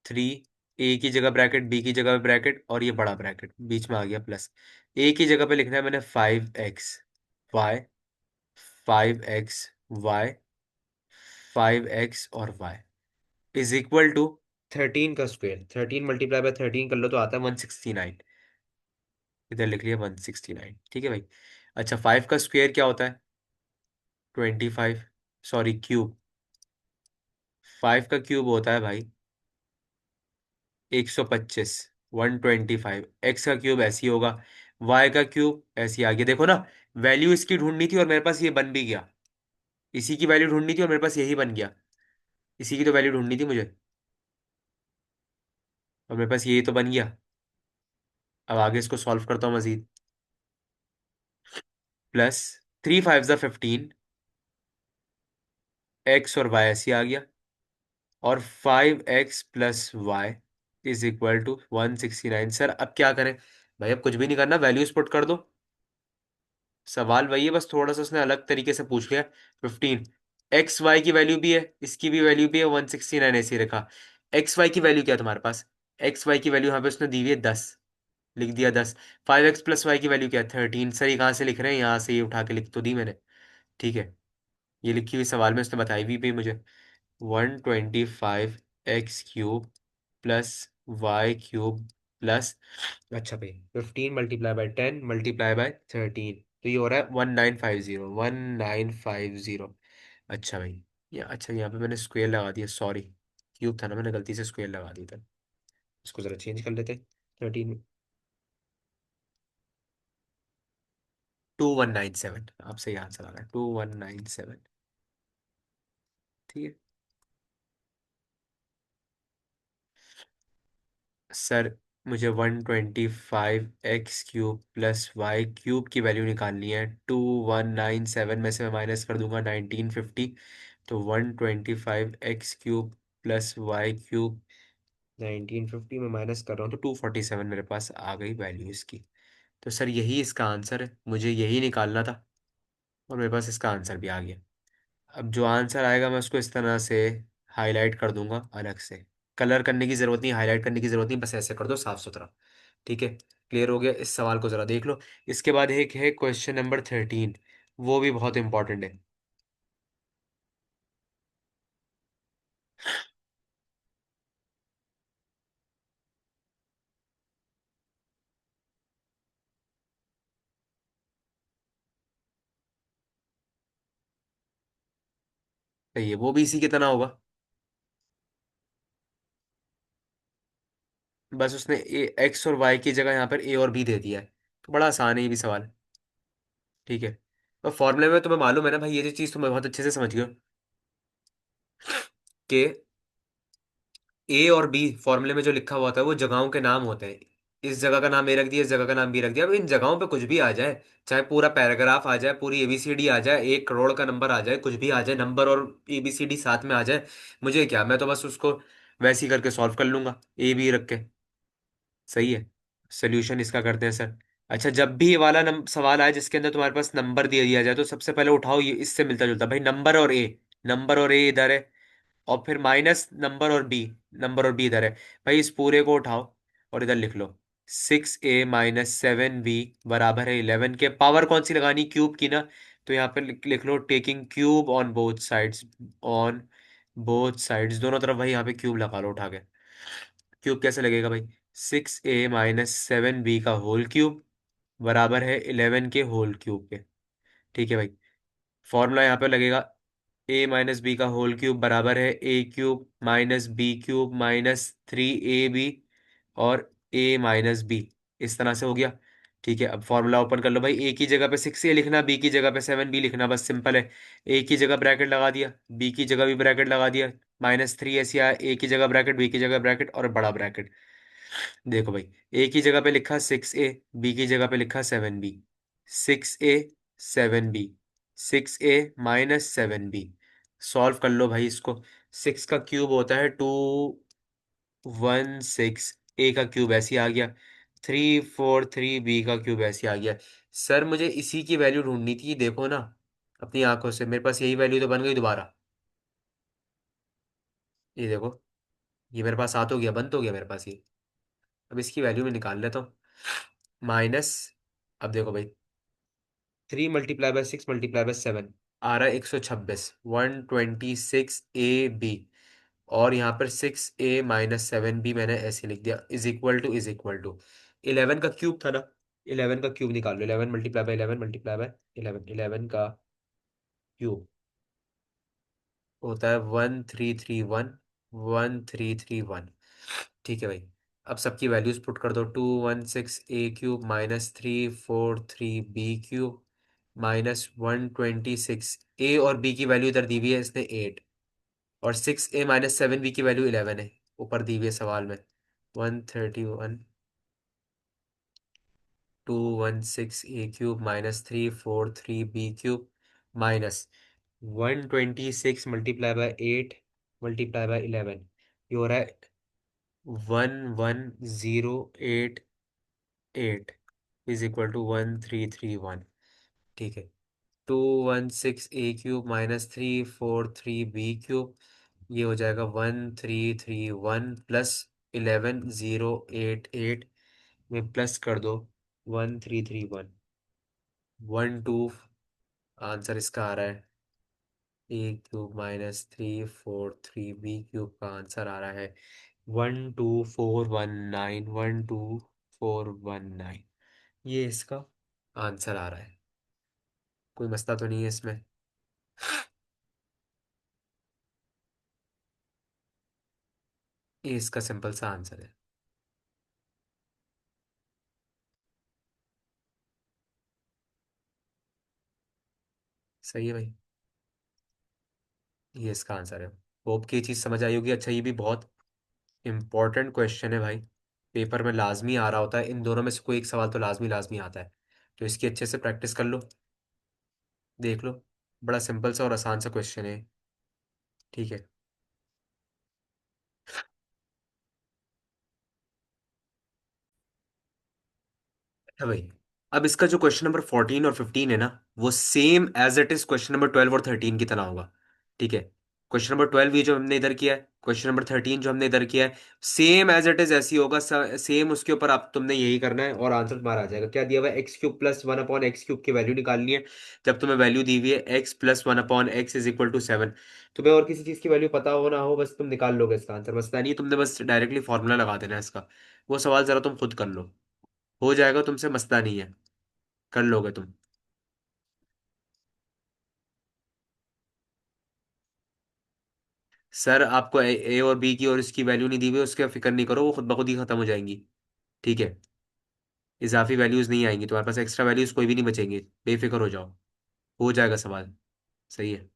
3, ए की जगह ब्रैकेट, बी की जगह पे ब्रैकेट, और ये बड़ा ब्रैकेट बीच में आ गया प्लस। ए की जगह पे लिखना है मैंने 5x y, 5x y, 5x और y इज इक्वल टू 13 का स्क्वायर। 13 × 13 कर लो तो आता है 169। इधर लिख लिया 169, ठीक है भाई। अच्छा, 5 का स्क्वायर क्या होता है? 25, सॉरी क्यूब। 5 का क्यूब होता है भाई 125, 125। एक्स का क्यूब ऐसे ही होगा, वाई का क्यूब ऐसे ही आ गया। देखो ना, वैल्यू इसकी ढूंढनी थी और मेरे पास ये बन भी गया। इसी की वैल्यू ढूंढनी थी और मेरे पास यही बन गया। इसी की तो वैल्यू ढूंढनी थी मुझे, और मेरे पास यही तो बन गया। अब आगे इसको सॉल्व करता हूँ मजीद। प्लस 3 × 5 = 15, एक्स और वाई ऐसे ही आ गया, और 5x + y = 169। सर अब क्या करें? भाई अब कुछ भी नहीं करना, वैल्यूज पुट कर दो। सवाल वही है, बस थोड़ा सा उसने अलग तरीके से पूछ लिया। 15, एक्स वाई की वैल्यू भी है, इसकी भी वैल्यू भी है, 169 ऐसे ही रखा। एक्स वाई की वैल्यू क्या है तुम्हारे पास? एक्स वाई की वैल्यू यहाँ पे उसने दी हुई है 10, लिख दिया 10। 5x + y की वैल्यू क्या है? 13। सर ये कहाँ से लिख रहे हैं? यहाँ से ये उठा के लिख तो दी मैंने। ठीक है, ये लिखी हुई सवाल में उसने बताई भी मुझे। 125x³ + y³ प्लस, अच्छा भाई, 15 × 10 × 13, तो ये हो रहा है 1950, 1950। अच्छा भाई, ये अच्छा, यहाँ पे मैंने स्क्वायर लगा दिया, सॉरी, क्यूब था ना, मैंने गलती से स्क्वायर लगा दिया था। इसको जरा चेंज कर लेते। 13, 2197, आपसे यहाँ आंसर आ रहा है 2197। ठीक है सर, मुझे 125x³ + y³ की वैल्यू निकालनी है। 2197 में से मैं माइनस कर दूंगा 1950, तो 125x³ + y³ 1950 में माइनस कर रहा हूँ तो 247 मेरे पास आ गई वैल्यू इसकी। तो सर यही इसका आंसर है, मुझे यही निकालना था, और मेरे पास इसका आंसर भी आ गया। अब जो आंसर आएगा मैं उसको इस तरह से हाईलाइट कर दूंगा अलग से। कलर करने की जरूरत नहीं, हाईलाइट करने की जरूरत नहीं, बस ऐसे कर दो साफ सुथरा। ठीक है, क्लियर हो गया? इस सवाल को जरा देख लो। इसके बाद एक है क्वेश्चन नंबर 13, वो भी बहुत इंपॉर्टेंट है। सही है, वो भी इसी की तरह होगा, बस उसने एक्स और वाई की जगह यहाँ पर ए और बी दे दिया है। तो बड़ा आसान है ये भी सवाल। ठीक है, तो फॉर्मूले में तुम्हें मालूम है ना भाई, ये जो चीज़ तुम्हें बहुत अच्छे से समझ गए हो कि ए और बी फॉर्मूले में जो लिखा हुआ था वो जगहों के नाम होते हैं। इस जगह का नाम ए रख दिया, इस जगह का नाम बी रख दिया। अब इन जगहों पे कुछ भी आ जाए, चाहे पूरा पैराग्राफ आ जाए, पूरी एबीसीडी आ जाए, 1 करोड़ का नंबर आ जाए, कुछ भी आ जाए, नंबर और एबीसीडी साथ में आ जाए, मुझे क्या, मैं तो बस उसको वैसे ही करके सॉल्व कर लूंगा, ए बी रख के। सही है। सोल्यूशन इसका करते हैं सर। अच्छा, जब भी ये वाला सवाल आए जिसके अंदर तुम्हारे पास नंबर दे दिया जाए, तो सबसे पहले उठाओ ये इससे मिलता जुलता भाई, नंबर और ए। नंबर और ए इधर है, और फिर माइनस नंबर और बी। नंबर और बी इधर है। भाई इस पूरे को उठाओ और इधर लिख लो, 6a - 7b बराबर है 11 के। पावर कौन सी लगानी, क्यूब की ना। तो यहाँ पे लिख लो, taking cube on both sides. On both sides, दोनों तरफ भाई यहाँ पे क्यूब लगा लो उठा के। क्यूब कैसे लगेगा भाई, 6a - 7b का होल क्यूब बराबर है 11 के होल क्यूब के। ठीक है भाई। फॉर्मूला यहाँ पे लगेगा, a - b का होल क्यूब बराबर है a³ - b³ - 3ab, और a - b। इस तरह से हो गया। ठीक है, अब फॉर्मूला ओपन कर लो भाई। ए की जगह पे 6a लिखना, बी की जगह पे 7b लिखना, बस सिंपल है। ए की जगह ब्रैकेट लगा दिया, बी की जगह भी ब्रैकेट लगा दिया, -3 ऐसे आया, ए की जगह ब्रैकेट, बी की जगह ब्रैकेट और बड़ा ब्रैकेट। देखो भाई, ए की जगह पे लिखा 6a, बी की जगह पे लिखा 7b। 6a 7b, 6a - 7b। Solve कर लो भाई इसको। 6 का क्यूब होता है 216, ए का क्यूब ऐसे ही आ गया। 343, बी का क्यूब ऐसे आ गया। सर मुझे इसी की वैल्यू ढूंढनी थी, देखो ना अपनी आंखों से, मेरे पास यही वैल्यू तो बन गई दोबारा। ये देखो, ये मेरे पास सात हो गया, बंद हो गया मेरे पास ये। अब इसकी वैल्यू में निकाल लेता हूँ। माइनस, अब देखो भाई, 3 × 6 × 7 आ रहा है 126, 126 a b। और यहाँ पर 6a - 7b मैंने ऐसे लिख दिया, इज इक्वल टू 11 का क्यूब था ना। 11 का क्यूब निकाल लो, 11 × 11 × 11 11 का क्यूब होता है 1331, 1331। ठीक है भाई। अब सबकी वैल्यूज पुट कर दो, 216a³ - 343b³ -126। ए और बी की वैल्यू इधर दी हुई है इसने 8, और 6a - 7b की वैल्यू 11 है, ऊपर दी हुई है सवाल में। 131, 216a³ -343b³ -126 × 8 × 11, ये हो रहा है 11088 = 1331। ठीक है। 216a³ -343b³, ये हो जाएगा 1331 प्लस 11088 में प्लस कर दो 1331, आंसर इसका आ रहा है a³ -343b³ का आंसर आ रहा है 12419, 12419। ये इसका आंसर आ रहा है। कोई मसला तो नहीं है इसमें। ये इसका सिंपल सा आंसर है। सही है भाई, ये इसका आंसर है। होप की ये चीज़ समझ आई होगी। अच्छा, ये भी बहुत इंपॉर्टेंट क्वेश्चन है भाई, पेपर में लाजमी आ रहा होता है, इन दोनों में से कोई एक सवाल तो लाजमी लाजमी आता है। तो इसकी अच्छे से प्रैक्टिस कर लो, देख लो। बड़ा सिंपल सा और आसान सा क्वेश्चन है। ठीक है। अच्छा भाई, अब इसका जो क्वेश्चन नंबर 14 और 15 है ना, वो same as it is question number 12 और 13 की तरह होगा। ठीक है। क्वेश्चन नंबर 12 ये जो हमने इधर किया है, क्वेश्चन नंबर 13 जो हमने इधर किया है, सेम एज इट इज ऐसी होगा। सेम उसके ऊपर आप तुमने यही करना है और आंसर तुम्हारा आ जाएगा। क्या दिया हुआ है, x³ + 1/x³ की वैल्यू निकालनी है। जब तुम्हें वैल्यू दी हुई है x + 1/x = 7, तुम्हें और किसी चीज की वैल्यू पता हो ना हो, बस तुम निकाल लोगे इसका आंसर। मसला नहीं है, तुमने बस डायरेक्टली फॉर्मूला लगा देना है इसका। वो सवाल जरा तुम खुद कर लो, हो जाएगा तुमसे, मसला नहीं है, कर लोगे तुम। सर आपको ए और बी की और इसकी वैल्यू नहीं दी हुई, उसकी फिक्र नहीं करो, वो खुद ब खुद ही खत्म हो जाएंगी। ठीक है। इजाफी वैल्यूज नहीं आएंगी तुम्हारे पास, एक्स्ट्रा वैल्यूज कोई भी नहीं बचेंगे, बेफिक्र हो जाओ, हो जाएगा सवाल। सही है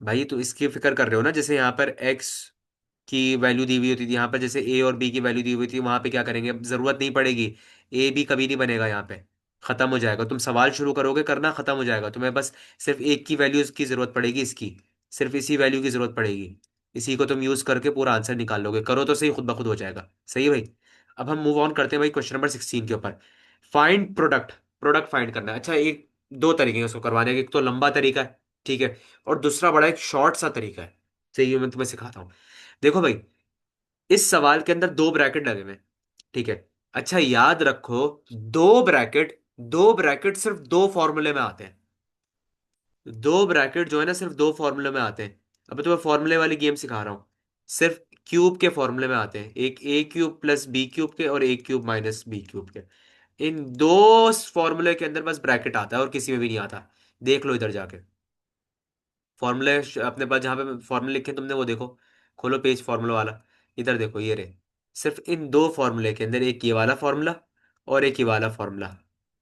भाई। तो इसकी फिक्र कर रहे हो ना, जैसे यहाँ पर एक्स की वैल्यू दी हुई होती थी, यहाँ पर जैसे ए और बी की वैल्यू दी हुई थी, वहां पे क्या करेंगे, अब जरूरत नहीं पड़ेगी। ए बी कभी नहीं बनेगा यहाँ पे, खत्म हो जाएगा। तुम सवाल शुरू करोगे करना, खत्म हो जाएगा। तुम्हें बस सिर्फ एक की वैल्यू की जरूरत पड़ेगी, इसकी सिर्फ इसी वैल्यू की जरूरत पड़ेगी। इसी को तुम यूज करके पूरा आंसर निकाल लोगे, करो तो सही, खुद ब खुद हो जाएगा। सही है भाई। अब हम मूव ऑन करते हैं भाई क्वेश्चन नंबर 16 के ऊपर। Find product. प्रोडक्ट फाइंड करना है। अच्छा, एक दो तरीके हैं उसको करवाने के, एक तो लंबा तरीका है, ठीक है, और दूसरा बड़ा एक शॉर्ट सा तरीका है। सही है, मैं तुम्हें सिखाता हूँ। देखो भाई, इस सवाल के अंदर दो ब्रैकेट लगे हुए हैं, ठीक है। अच्छा याद रखो, दो ब्रैकेट सिर्फ दो फॉर्मूले में आते हैं। दो ब्रैकेट जो है ना, सिर्फ दो फॉर्मूले में आते हैं। अब मैं तुम्हें फॉर्मूले वाली गेम सिखा रहा हूँ। सिर्फ क्यूब के फॉर्मूले में आते हैं, एक ए क्यूब प्लस बी क्यूब के और ए क्यूब माइनस बी क्यूब के। इन दो फॉर्मूले के अंदर बस ब्रैकेट आता है और किसी में भी नहीं आता। देख लो इधर जाके, फॉर्मूले अपने पास जहां पे फॉर्मूले लिखे हैं तुमने, वो देखो, खोलो पेज फॉर्मूला वाला। इधर देखो, ये रहे। सिर्फ इन दो फॉर्मूले के अंदर, एक ये वाला फॉर्मूला और एक ये वाला फॉर्मूला,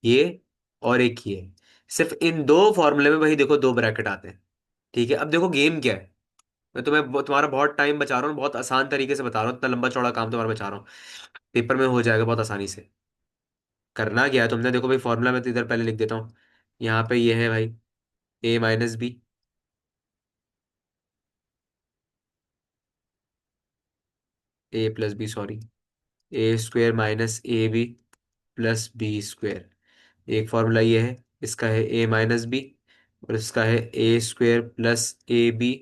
ये और एक ये, सिर्फ इन दो फॉर्मूले में वही देखो दो ब्रैकेट आते हैं। ठीक है, अब देखो गेम क्या है। मैं तुम्हें तुम्हारा बहुत टाइम बचा रहा हूँ, बहुत आसान तरीके से बता रहा हूँ, इतना लंबा चौड़ा काम तुम्हारा बचा रहा हूँ। पेपर में हो जाएगा बहुत आसानी से। करना क्या है तुमने, देखो भाई, फॉर्मूला में तो इधर पहले लिख देता हूँ। यहाँ पे ये है भाई, A minus B, A plus B sorry, A square minus A B plus B square. एक फॉर्मूला ये है, इसका है ए माइनस बी, और इसका है A square plus A B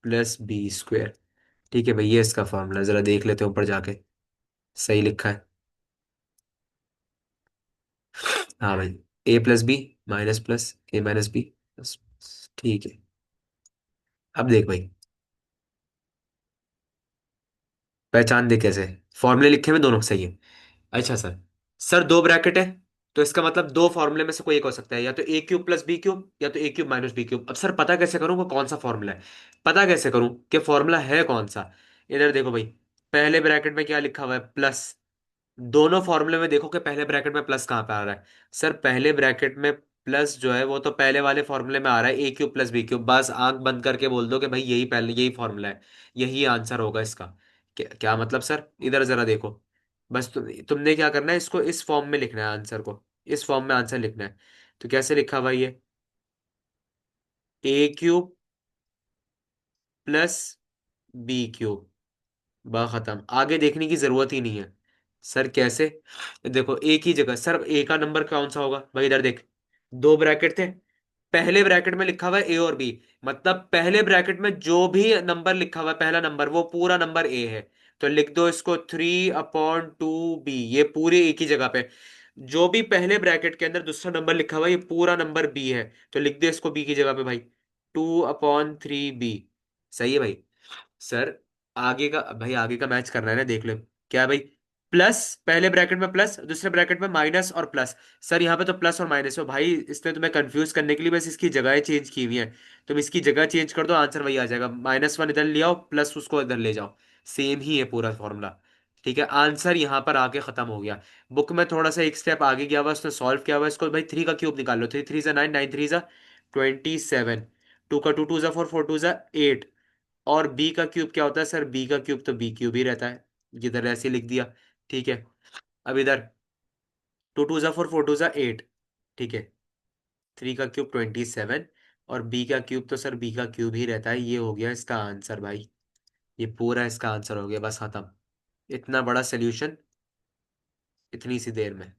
plus B square. ठीक है भाई, ये इसका फॉर्मूला, जरा देख लेते हैं ऊपर जाके, सही लिखा है। हाँ भाई, ए plus B minus plus A minus B plus. ठीक है, अब देख भाई, पहचान दे कैसे। फॉर्मूले लिखे हुए दोनों सही है। अच्छा सर, सर दो ब्रैकेट है, तो इसका मतलब दो फॉर्मूले में से कोई एक हो सकता है, या तो ए क्यूब प्लस बी क्यूब या तो ए क्यूब माइनस बी क्यूब। अब सर पता कैसे करूं वो कौन सा फॉर्मूला है, पता कैसे करूं कि फॉर्मूला है कौन सा। इधर देखो भाई, पहले ब्रैकेट में क्या लिखा हुआ है, प्लस। दोनों फॉर्मूले में देखो कि पहले ब्रैकेट में प्लस कहाँ पे आ रहा है। सर पहले ब्रैकेट में प्लस जो है वो तो पहले वाले फॉर्मूले में आ रहा है, ए क्यूब प्लस बी क्यूब। बस आंख बंद करके बोल दो कि भाई यही पहले, यही फॉर्मूला है, यही आंसर होगा इसका। क्या मतलब सर, इधर जरा देखो। बस तुमने क्या करना है, इसको इस फॉर्म में लिखना है, आंसर को इस फॉर्म में आंसर लिखना है। तो कैसे लिखा हुआ ये, ए क्यूब प्लस बी क्यूब, बा खत्म, आगे देखने की जरूरत ही नहीं है। सर कैसे, देखो एक ही जगह सर, ए का नंबर कौन सा होगा भाई, इधर देख, दो ब्रैकेट थे, पहले ब्रैकेट में लिखा हुआ है ए और बी, मतलब पहले ब्रैकेट में जो भी नंबर लिखा हुआ है, पहला नंबर, वो पूरा नंबर ए है। तो लिख दो इसको 3/2 बी, ये पूरी एक ही जगह पे। जो भी पहले ब्रैकेट के अंदर दूसरा नंबर लिखा हुआ है, ये पूरा नंबर बी है, तो लिख दे इसको बी की जगह पे भाई, 2/3 बी। सही है भाई। सर आगे का भाई, आगे का मैच करना है ना, देख लो क्या है भाई, प्लस, पहले ब्रैकेट में प्लस, दूसरे ब्रैकेट में माइनस और प्लस। सर यहाँ पे तो प्लस और माइनस हो भाई, इसने तुम्हें कंफ्यूज करने के लिए बस इसकी जगह चेंज की हुई है। तुम इसकी जगह चेंज कर दो, आंसर वही आ जाएगा, -1 इधर ले आओ, प्लस उसको इधर ले जाओ, सेम ही है पूरा फॉर्मूला। ठीक है, आंसर यहाँ पर आके खत्म हो गया। बुक में थोड़ा सा एक स्टेप आगे गया हुआ, उसने सॉल्व किया हुआ इसको। भाई 3 का क्यूब निकाल लो, 3 3 9, 9 3 27, 2 का 2 2 4, 4 2 8। और बी का क्यूब क्या होता है सर, बी का क्यूब तो बी क्यूब ही रहता है, इधर ऐसे लिख दिया। ठीक है, अब इधर 2 2 4, 4 2 8, ठीक है, 3 का क्यूब 27, और बी का क्यूब तो सर बी का क्यूब ही रहता है। ये हो गया इसका आंसर भाई, ये पूरा इसका आंसर हो गया, बस खत्म। इतना बड़ा सोल्यूशन इतनी सी देर में।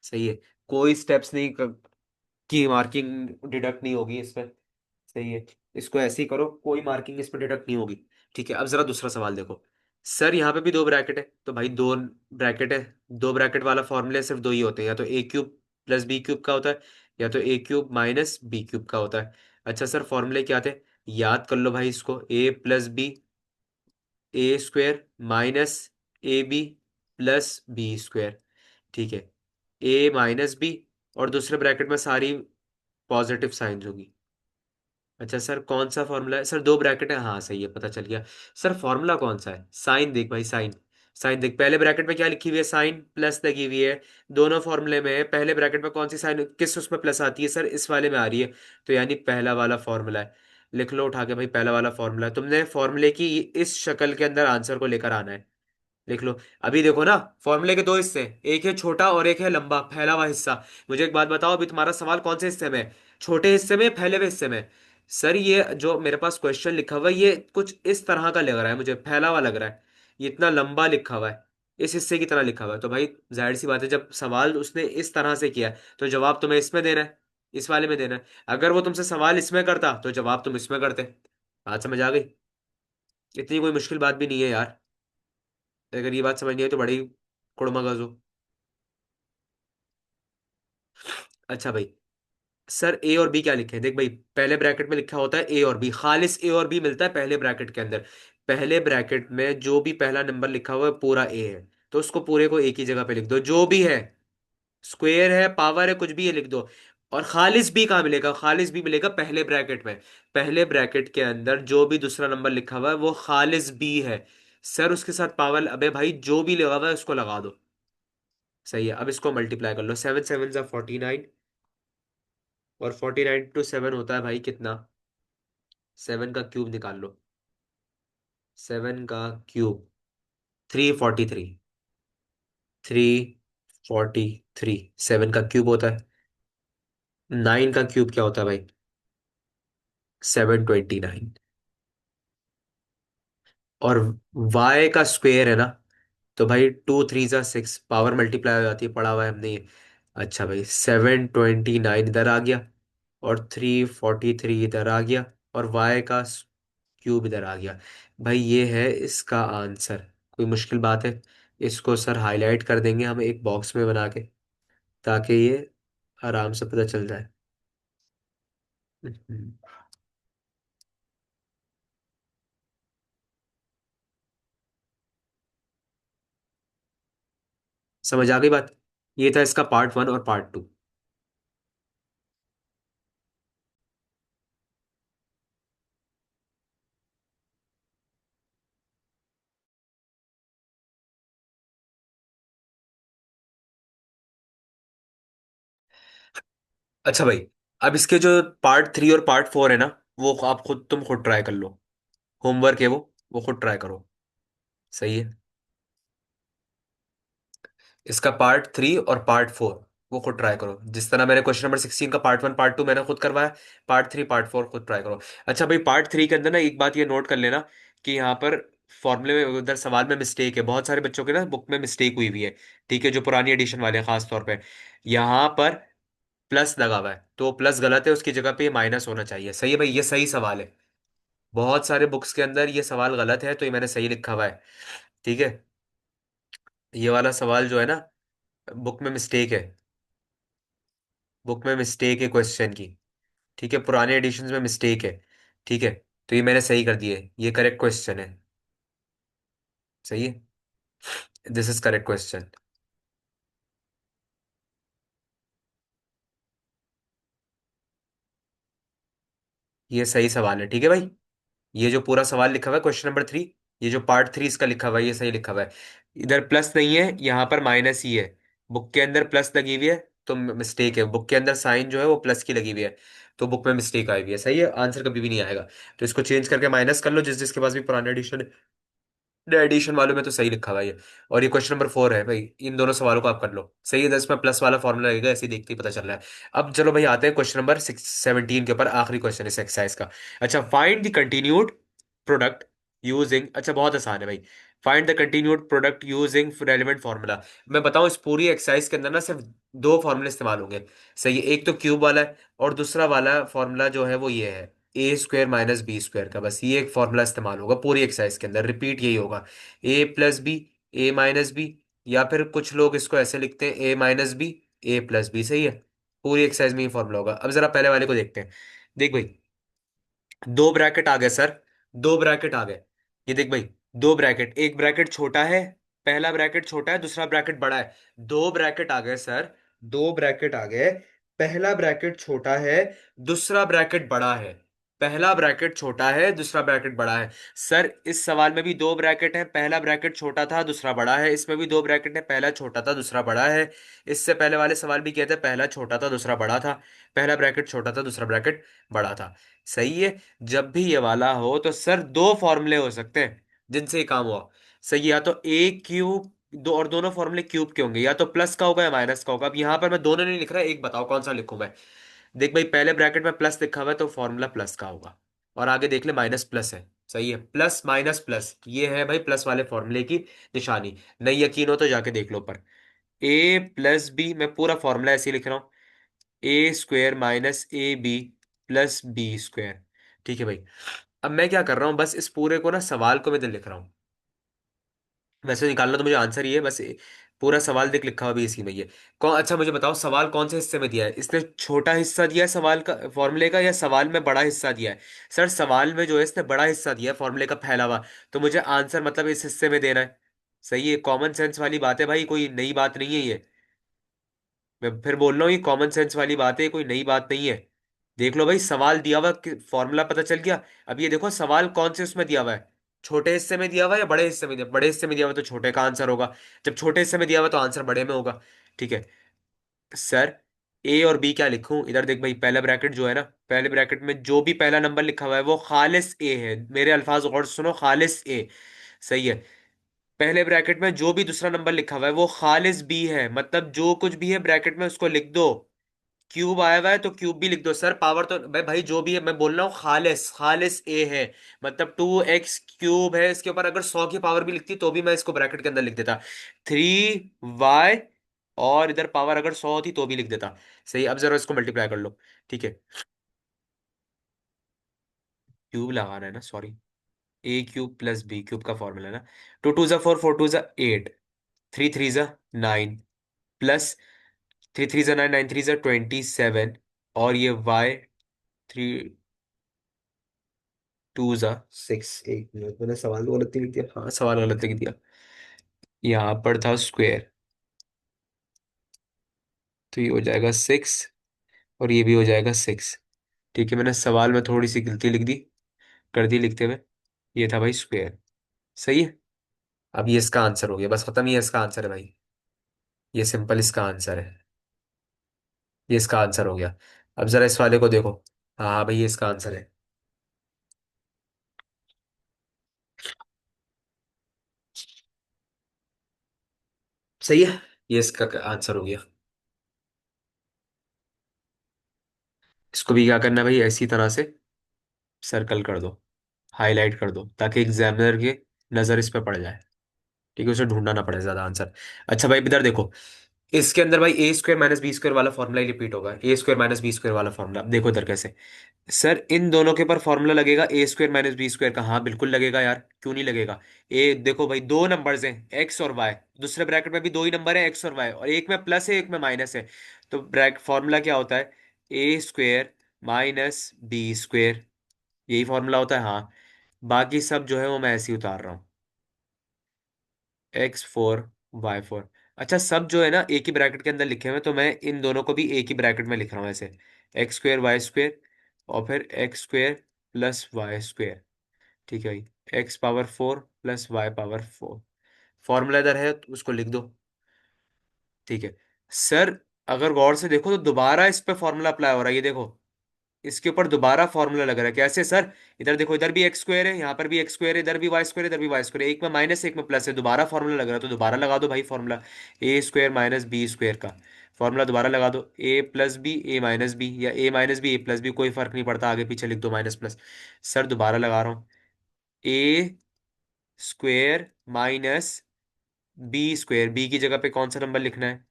सही है, कोई स्टेप्स नहीं की मार्किंग डिडक्ट नहीं होगी इसमें। सही है, इसको ऐसे ही करो, कोई मार्किंग इस पर डिडक्ट नहीं होगी। ठीक है, अब जरा दूसरा सवाल देखो। सर यहाँ पे भी दो ब्रैकेट है, तो भाई दो ब्रैकेट है, दो ब्रैकेट वाला फॉर्मूले सिर्फ दो ही होते हैं, या तो ए क्यूब प्लस बी क्यूब का होता है, या तो ए क्यूब माइनस बी क्यूब का होता है। अच्छा सर, फॉर्मूले क्या थे, याद कर लो भाई इसको, A plus B, A square minus A B plus B square. ठीक है, ए माइनस बी, और दूसरे ब्रैकेट में सारी पॉजिटिव साइंस होगी। अच्छा सर, कौन सा फॉर्मूला है सर, दो ब्रैकेट है, हाँ सही है, पता चल गया। सर फॉर्मूला कौन सा है, साइन देख भाई, साइन। साइन देख, पहले ब्रैकेट में क्या लिखी हुई है, साइन प्लस लगी हुई है। दोनों फॉर्मूले में है, पहले ब्रैकेट में कौन सी साइन किस उसमें प्लस आती है सर, इस वाले में आ रही है, तो यानी पहला वाला फॉर्मूला है। लिख लो उठा के भाई, पहला वाला फॉर्मूला तुमने फॉर्मूले की इस शक्ल के अंदर आंसर को लेकर आना है। लिख लो। अभी देखो ना, फॉर्मूले के दो हिस्से हैं, एक है छोटा और एक है लंबा, फैला हुआ हिस्सा। मुझे एक बात बताओ, अभी तुम्हारा सवाल कौन से हिस्से में है? छोटे हिस्से में, फैले हुए हिस्से में? सर ये जो मेरे पास क्वेश्चन लिखा हुआ है, ये कुछ इस तरह का लग रहा है मुझे, फैला हुआ लग रहा है। ये इतना लंबा लिखा हुआ है, इस हिस्से की तरह लिखा हुआ है, तो भाई जाहिर सी बात है, जब सवाल उसने इस तरह से किया है तो जवाब तुम्हें इसमें देना है, इस वाले में देना है। अगर वो तुमसे सवाल इसमें करता तो जवाब तुम इसमें करते। बात समझ आ गई? इतनी कोई मुश्किल बात भी नहीं है यार। अगर ये बात समझ नहीं है तो बड़ी कुड़मगज हो। अच्छा भाई, सर ए और बी क्या लिखे हैं? देख भाई, पहले ब्रैकेट में लिखा होता है ए और बी, खालिस ए और बी मिलता है पहले ब्रैकेट के अंदर। पहले ब्रैकेट में जो भी पहला नंबर लिखा हुआ है पूरा ए है, तो उसको पूरे को एक ही जगह पे लिख दो, जो भी है, स्क्वायर है, पावर है, कुछ भी है लिख दो। और खालिस बी कहाँ मिलेगा? खालिस बी मिलेगा पहले ब्रैकेट में। पहले ब्रैकेट के अंदर जो भी दूसरा नंबर लिखा हुआ है वो खालिस बी है। सर उसके साथ पावर, अबे भाई जो भी लगा हुआ है उसको लगा दो। सही है, अब इसको मल्टीप्लाई कर लो, 7 7 जा 49, और 49 × 7 होता है भाई कितना? 7 का क्यूब निकाल लो। 7 का क्यूब 343। 343 7 का क्यूब होता है। 9 का क्यूब क्या होता है भाई? 729। और वाई का स्क्वायर है ना, तो भाई 2 3 जा 6, पावर मल्टीप्लाई हो जाती है, पढ़ा हुआ है हमने ये। अच्छा भाई, 729 इधर आ गया, और 343 इधर आ गया, और वाई का क्यूब इधर आ गया। भाई ये है इसका आंसर। कोई मुश्किल बात है? इसको सर हाईलाइट कर देंगे हम एक बॉक्स में बना के, ताकि ये आराम से पता चल जाए। हम्म, समझ आ गई बात? ये था इसका पार्ट 1 और पार्ट 2। अच्छा भाई, अब इसके जो पार्ट 3 और पार्ट 4 है ना, वो आप खुद, तुम खुद ट्राई कर लो। होमवर्क है वो खुद ट्राई करो। सही है। इसका पार्ट 3 और पार्ट 4 वो खुद ट्राई करो, जिस तरह मैंने क्वेश्चन नंबर 16 का पार्ट 1 पार्ट 2 मैंने खुद करवाया। पार्ट 3 पार्ट 4 खुद ट्राई करो। अच्छा भाई, पार्ट 3 के अंदर ना एक बात ये नोट कर लेना, कि यहाँ पर फॉर्मूले में, उधर सवाल में मिस्टेक है, बहुत सारे बच्चों के ना बुक में मिस्टेक हुई हुई है। ठीक है, जो पुरानी एडिशन वाले हैं खास तौर पे, यहाँ पर प्लस लगा हुआ है, तो प्लस गलत है, उसकी जगह पे माइनस होना चाहिए। सही है भाई, ये सही सवाल है। बहुत सारे बुक्स के अंदर ये सवाल गलत है, तो ये मैंने सही लिखा हुआ है। ठीक है, ये वाला सवाल जो है ना, बुक में मिस्टेक है। बुक में मिस्टेक है क्वेश्चन की। ठीक है, पुराने एडिशंस में मिस्टेक है। ठीक है, तो ये मैंने सही कर दिए, ये करेक्ट क्वेश्चन है। सही है, दिस इज करेक्ट क्वेश्चन। ये सही सवाल है। ठीक है भाई, ये जो पूरा सवाल लिखा हुआ है क्वेश्चन नंबर 3, ये जो पार्ट 3 इसका लिखा हुआ है, ये सही लिखा हुआ है। इधर प्लस नहीं है, यहाँ पर माइनस ही है। बुक के अंदर प्लस लगी हुई है, तो मिस्टेक है। बुक के अंदर साइन जो है वो प्लस की लगी हुई है, तो बुक में मिस्टेक आई हुई है। सही है, आंसर कभी भी नहीं आएगा। तो इसको चेंज करके माइनस कर लो, जिस जिसके पास भी पुराना एडिशन, एडिशन वालों में तो सही लिखा हुआ है ये। और ये क्वेश्चन नंबर 4 है भाई, इन दोनों सवालों को आप कर लो। सही है, 10 में प्लस वाला फॉर्मूला लगेगा, ऐसे ही देखते ही पता चल रहा है। अब चलो भाई, आते हैं क्वेश्चन नंबर 17 के ऊपर, आखिरी क्वेश्चन इस एक्सरसाइज का। अच्छा, find the continued product using, अच्छा बहुत आसान है भाई। Find the continued product using relevant formula. मैं बताऊं, इस पूरी एक्सरसाइज के अंदर ना सिर्फ दो फार्मूले इस्तेमाल होंगे। सही है, एक तो क्यूब वाला है, और दूसरा वाला फार्मूला जो है वो ये है, a² - b² का। बस ये एक फॉर्मूला इस्तेमाल होगा पूरी एक्सरसाइज के अंदर, रिपीट यही होगा, a+b, a-b, या फिर कुछ लोग इसको ऐसे लिखते हैं, a-b, a+b। सही है, पूरी एक्सरसाइज में ये फॉर्मूला होगा। अब जरा पहले वाले को देखते हैं। देख भाई, दो ब्रैकेट आ गए सर, दो ब्रैकेट आ गए। ये देख भाई, दो ब्रैकेट, एक ब्रैकेट छोटा है, पहला ब्रैकेट छोटा है, दूसरा ब्रैकेट बड़ा है। दो ब्रैकेट आ गए सर, दो ब्रैकेट आ गए। पहला ब्रैकेट छोटा है, दूसरा ब्रैकेट बड़ा है। पहला ब्रैकेट छोटा है, दूसरा ब्रैकेट बड़ा है। सर इस सवाल में भी दो ब्रैकेट है, पहला ब्रैकेट छोटा था, दूसरा बड़ा है। इसमें भी दो ब्रैकेट है, पहला छोटा था, दूसरा बड़ा है। इससे पहले वाले सवाल भी कहते हैं पहला छोटा था, दूसरा बड़ा था। पहला ब्रैकेट छोटा था, दूसरा ब्रैकेट बड़ा था। सही है। जब भी ये वाला हो तो सर दो फॉर्मूले हो सकते हैं जिनसे ये काम हुआ। सही है, या तो ए क्यूब, दो और दोनों फॉर्मूले क्यूब के होंगे, या तो प्लस का होगा या माइनस का होगा। अब यहाँ पर मैं दोनों नहीं लिख रहा, एक बताओ कौन सा लिखूं मैं। देख भाई, पहले ब्रैकेट में प्लस लिखा हुआ है तो फॉर्मूला प्लस का होगा। और आगे देख ले माइनस प्लस है। सही है, प्लस माइनस प्लस, ये है भाई प्लस वाले फॉर्मूले की निशानी। नहीं यकीन हो तो जाके देख लो ऊपर। ए प्लस बी, मैं पूरा फॉर्मूला ऐसे ही लिख रहा हूँ। A square minus A B plus B square. ठीक है भाई। अब मैं क्या कर रहा हूँ, बस इस पूरे को ना सवाल को मैं इधर लिख रहा हूँ। वैसे निकालना तो मुझे आंसर ही है, बस पूरा सवाल देख लिखा हुआ भी इसी में ही है। कौन, अच्छा मुझे बताओ सवाल कौन से हिस्से में दिया है। इसने छोटा हिस्सा दिया है सवाल का, फॉर्मूले का, या सवाल में बड़ा हिस्सा दिया है। सर सवाल में जो है इसने बड़ा हिस्सा दिया है फॉर्मूले का फैला हुआ। तो मुझे आंसर मतलब इस हिस्से में देना है। सही है, कॉमन सेंस वाली बात है भाई, कोई नई बात नहीं है ये। मैं फिर बोल रहा हूँ ये कॉमन सेंस वाली बात है, कोई नई बात नहीं है। देख लो भाई, सवाल दिया हुआ, फॉर्मूला पता चल गया। अब ये देखो सवाल कौन से उसमें दिया हुआ है, छोटे हिस्से में दिया हुआ है या बड़े हिस्से में दिया। बड़े हिस्से में दिया हुआ है तो छोटे का आंसर होगा। जब छोटे हिस्से में दिया हुआ है तो आंसर बड़े में होगा। ठीक है। सर ए और बी क्या लिखूं, इधर देख भाई, पहला ब्रैकेट जो है ना, पहले ब्रैकेट में जो भी पहला नंबर लिखा हुआ है वो खालिस ए है। मेरे अल्फाज गौर से सुनो, खालिस ए। सही है। पहले ब्रैकेट में जो भी दूसरा नंबर लिखा हुआ है वो खालिस बी है, मतलब जो कुछ भी है ब्रैकेट में उसको लिख दो। क्यूब आया हुआ है तो क्यूब भी लिख दो। सर पावर तो भाई भाई जो भी है, मैं बोल रहा हूँ खालिस खालिस ए है। मतलब 2x³ है, इसके ऊपर अगर 100 की पावर भी लिखती तो भी मैं इसको ब्रैकेट के अंदर लिख देता। 3y, और इधर पावर अगर 100 होती तो भी लिख देता। सही, अब जरा इसको मल्टीप्लाई कर लो। ठीक है, क्यूब लगाना है ना, सॉरी। ए क्यूब प्लस बी क्यूब का फॉर्मूला है ना। 2 2 ज़ा 4, 4 2 ज़ा 8, 3 3 ज़ा 9, प्लस 3 3 ज़ा 9, 9 3 ज़ा 27, और ये y 3 2 ज़ा 6। एक मिनट, मैंने सवाल तो गलत लिख दिया, हाँ सवाल गलत लिख दिया। यहाँ पर था स्क्वायर, तो ये हो जाएगा 6, और ये भी हो जाएगा 6। ठीक है, मैंने सवाल में थोड़ी सी गलती लिख दी, कर दी लिखते हुए। ये था भाई स्क्वायर। सही है। अब ये इसका आंसर हो गया, बस खत्म, ये इसका आंसर है भाई। ये सिंपल इसका आंसर है। ये इसका आंसर हो गया। अब जरा इस वाले को देखो। हाँ हाँ भाई, ये इसका आंसर है। सही है, ये इसका आंसर हो गया। इसको भी क्या करना है भाई, ऐसी तरह से सर्कल कर दो, हाईलाइट कर दो, ताकि एग्जामिनर के नजर इस पर पड़ जाए। ठीक है, उसे ढूंढना ना पड़े ज्यादा आंसर। अच्छा भाई इधर देखो, इसके अंदर भाई ए स्क्वायर माइनस बी स्क्वायर वाला फॉर्मूला ही रिपीट होगा। ए स्क्वायर माइनस बी स्क्वायर वाला फॉर्मूला, अब देखो इधर कैसे। सर इन दोनों के ऊपर फॉर्मूला लगेगा ए स्क्वायर माइनस बी स्क्वायर का। हाँ बिल्कुल लगेगा यार, क्यों नहीं लगेगा। ए देखो भाई, दो नंबर्स हैं एक्स और वाई, दूसरे ब्रैकेट में भी दो ही नंबर है एक्स और वाई, और एक में प्लस है एक में माइनस है। तो ब्रैक फॉर्मूला क्या होता है, a square minus B square, यही फॉर्मूला होता है। हाँ, बाकी सब जो है वो मैं ऐसे ही उतार रहा हूँ, x4 y4। अच्छा, सब जो है ना एक ही ब्रैकेट के अंदर लिखे हुए हैं, तो मैं इन दोनों को भी एक ही ब्रैकेट में लिख रहा हूँ ऐसे, x2 y2, और फिर x2 प्लस y2। ठीक है भाई, x power 4 plus y power 4। Formula इधर है तो उसको लिख दो। ठीक है। सर अगर गौर से देखो तो दोबारा इस पे फॉर्मूला अप्लाई हो रहा है, ये देखो, इसके ऊपर दोबारा फॉर्मूला लग रहा है। कैसे सर, इधर देखो, इधर भी एक्स स्क्वायर है, यहाँ पर भी एक्स स्क्वायर है, इधर भी वाई स्क्वायर है, इधर भी वाई स्क्वायर है, एक में माइनस एक में प्लस है, दोबारा फॉर्मूला लग रहा है, तो दोबारा लगा दो भाई फॉर्मूला। ए स्क्वायर माइनस बी स्क्वायर का फॉर्मूला दोबारा लगा दो, ए प्लस बी ए माइनस बी, या ए minus B A plus B, कोई फर्क नहीं पड़ता, आगे पीछे लिख दो माइनस प्लस। सर दोबारा लगा रहा हूँ, A square minus B square, B की जगह पे कौन सा नंबर लिखना है,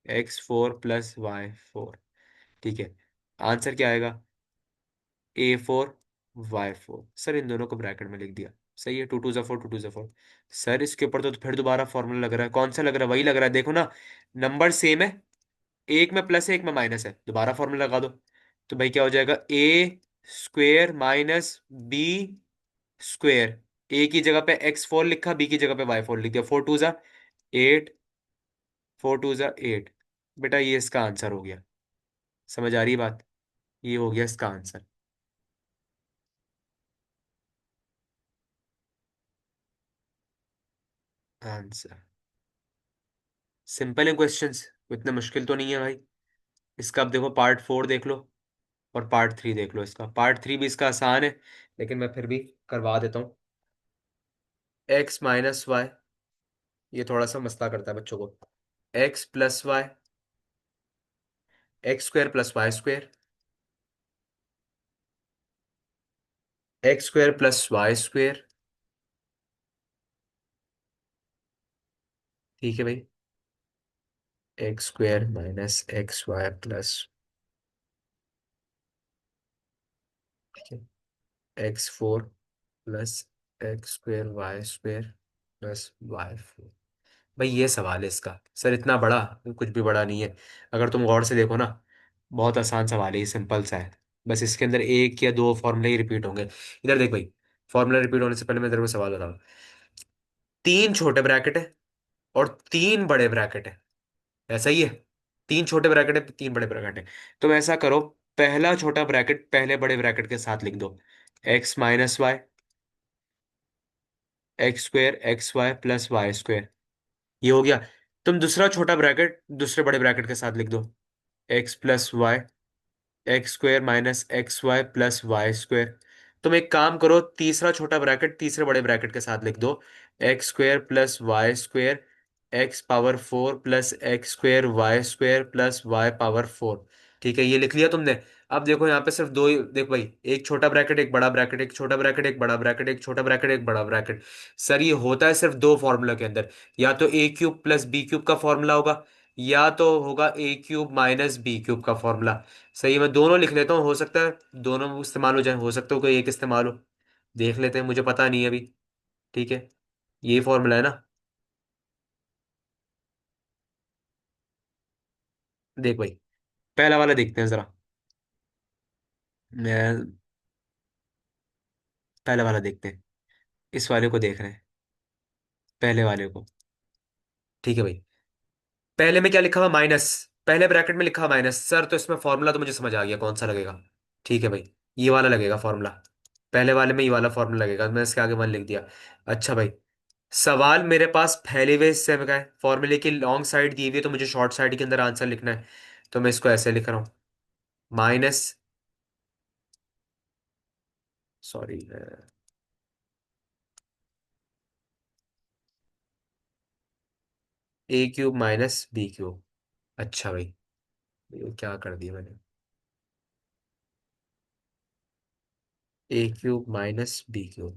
x4 प्लस y4। ठीक है, आंसर क्या आएगा, A4 Y4। सर इन दोनों को ब्रैकेट में लिख दिया। सही है, 2 2 ज़ा 4, 2 2 ज़ा 4। सर इसके ऊपर तो फिर दोबारा फॉर्मूला लग रहा है, कौन सा लग रहा है, वही लग रहा है, देखो ना, नंबर सेम है, एक में प्लस है एक में माइनस है, दोबारा फॉर्मूला लगा दो। तो भाई क्या हो जाएगा, ए स्क्वेयर माइनस बी स्क्वेयर, ए की जगह पे x4 लिखा, बी की जगह पे y4 लिख दिया, 4 2 ज़ा 8, 4 2 ज़ा 8। बेटा ये इसका आंसर हो गया, समझ आ रही है बात, ये हो गया इसका आंसर। आंसर सिंपल है क्वेश्चंस, इतने मुश्किल तो नहीं है भाई। इसका अब देखो पार्ट 4 देख लो और पार्ट 3 देख लो। इसका पार्ट 3 भी इसका आसान है, लेकिन मैं फिर भी करवा देता हूँ। x - y, ये थोड़ा सा मसला करता है बच्चों को। x + y, x² + y², x² + y²। ठीक है भाई, x² - xy plus, x4 + x² y² + y4। भाई ये सवाल है इसका सर, इतना बड़ा कुछ भी बड़ा नहीं है। अगर तुम गौर से देखो ना, बहुत आसान सवाल है, ये सिंपल सा है। बस इसके अंदर एक या दो फॉर्मूले ही रिपीट होंगे। इधर देख भाई, फॉर्मूला रिपीट होने से पहले मैं तेरे को सवाल बताऊँ। तीन छोटे ब्रैकेट है और तीन बड़े ब्रैकेट है, ऐसा ही है। तीन छोटे ब्रैकेट है, तीन बड़े ब्रैकेट है। तुम ऐसा करो, पहला छोटा ब्रैकेट पहले बड़े ब्रैकेट के साथ लिख दो, x - y, x² - xy + y²। ये हो गया। तुम दूसरा छोटा ब्रैकेट दूसरे बड़े ब्रैकेट के साथ लिख दो, x + y, x² - xy + y²। तुम एक काम करो, तीसरा छोटा ब्रैकेट तीसरे बड़े ब्रैकेट के साथ लिख दो, x² + y² x⁴ + x²y² + y⁴। ठीक है, ये लिख लिया तुमने। अब देखो यहाँ पे सिर्फ दो देख भाई, एक छोटा ब्रैकेट एक बड़ा ब्रैकेट, एक छोटा ब्रैकेट एक बड़ा ब्रैकेट, एक छोटा ब्रैकेट एक बड़ा ब्रैकेट। सर ये होता है सिर्फ दो फॉर्मूला के अंदर, या तो a³ + b³ का फॉर्मूला होगा, या तो होगा a³ - b³ का फॉर्मूला। सही है, मैं दोनों लिख लेता हूँ, हो सकता है दोनों इस्तेमाल हो जाए, हो सकता है कोई एक इस्तेमाल हो। देख लेते हैं, मुझे पता नहीं है अभी। ठीक है, ये फॉर्मूला है ना। देख भाई, पहला वाला देखते हैं जरा। मैं पहला वाला देखते हैं, इस वाले को देख रहे हैं, पहले वाले को। ठीक है भाई, पहले में क्या लिखा हुआ, माइनस। पहले ब्रैकेट में लिखा हुआ माइनस सर, तो इसमें फॉर्मूला तो मुझे समझ आ गया कौन सा लगेगा। ठीक है भाई, ये वाला लगेगा फॉर्मूला। पहले वाले में ये वाला फॉर्मूला लगेगा, मैं इसके आगे 1 लिख दिया। अच्छा भाई, सवाल मेरे पास फैले हुए हिस्से में का है, फॉर्मूले की लॉन्ग साइड दी हुई है, तो मुझे शॉर्ट साइड के अंदर आंसर लिखना है। तो मैं इसको ऐसे लिख रहा हूँ, माइनस, सॉरी, a³ - b³। अच्छा भाई, ये क्या कर दिया मैंने, a³ - b³।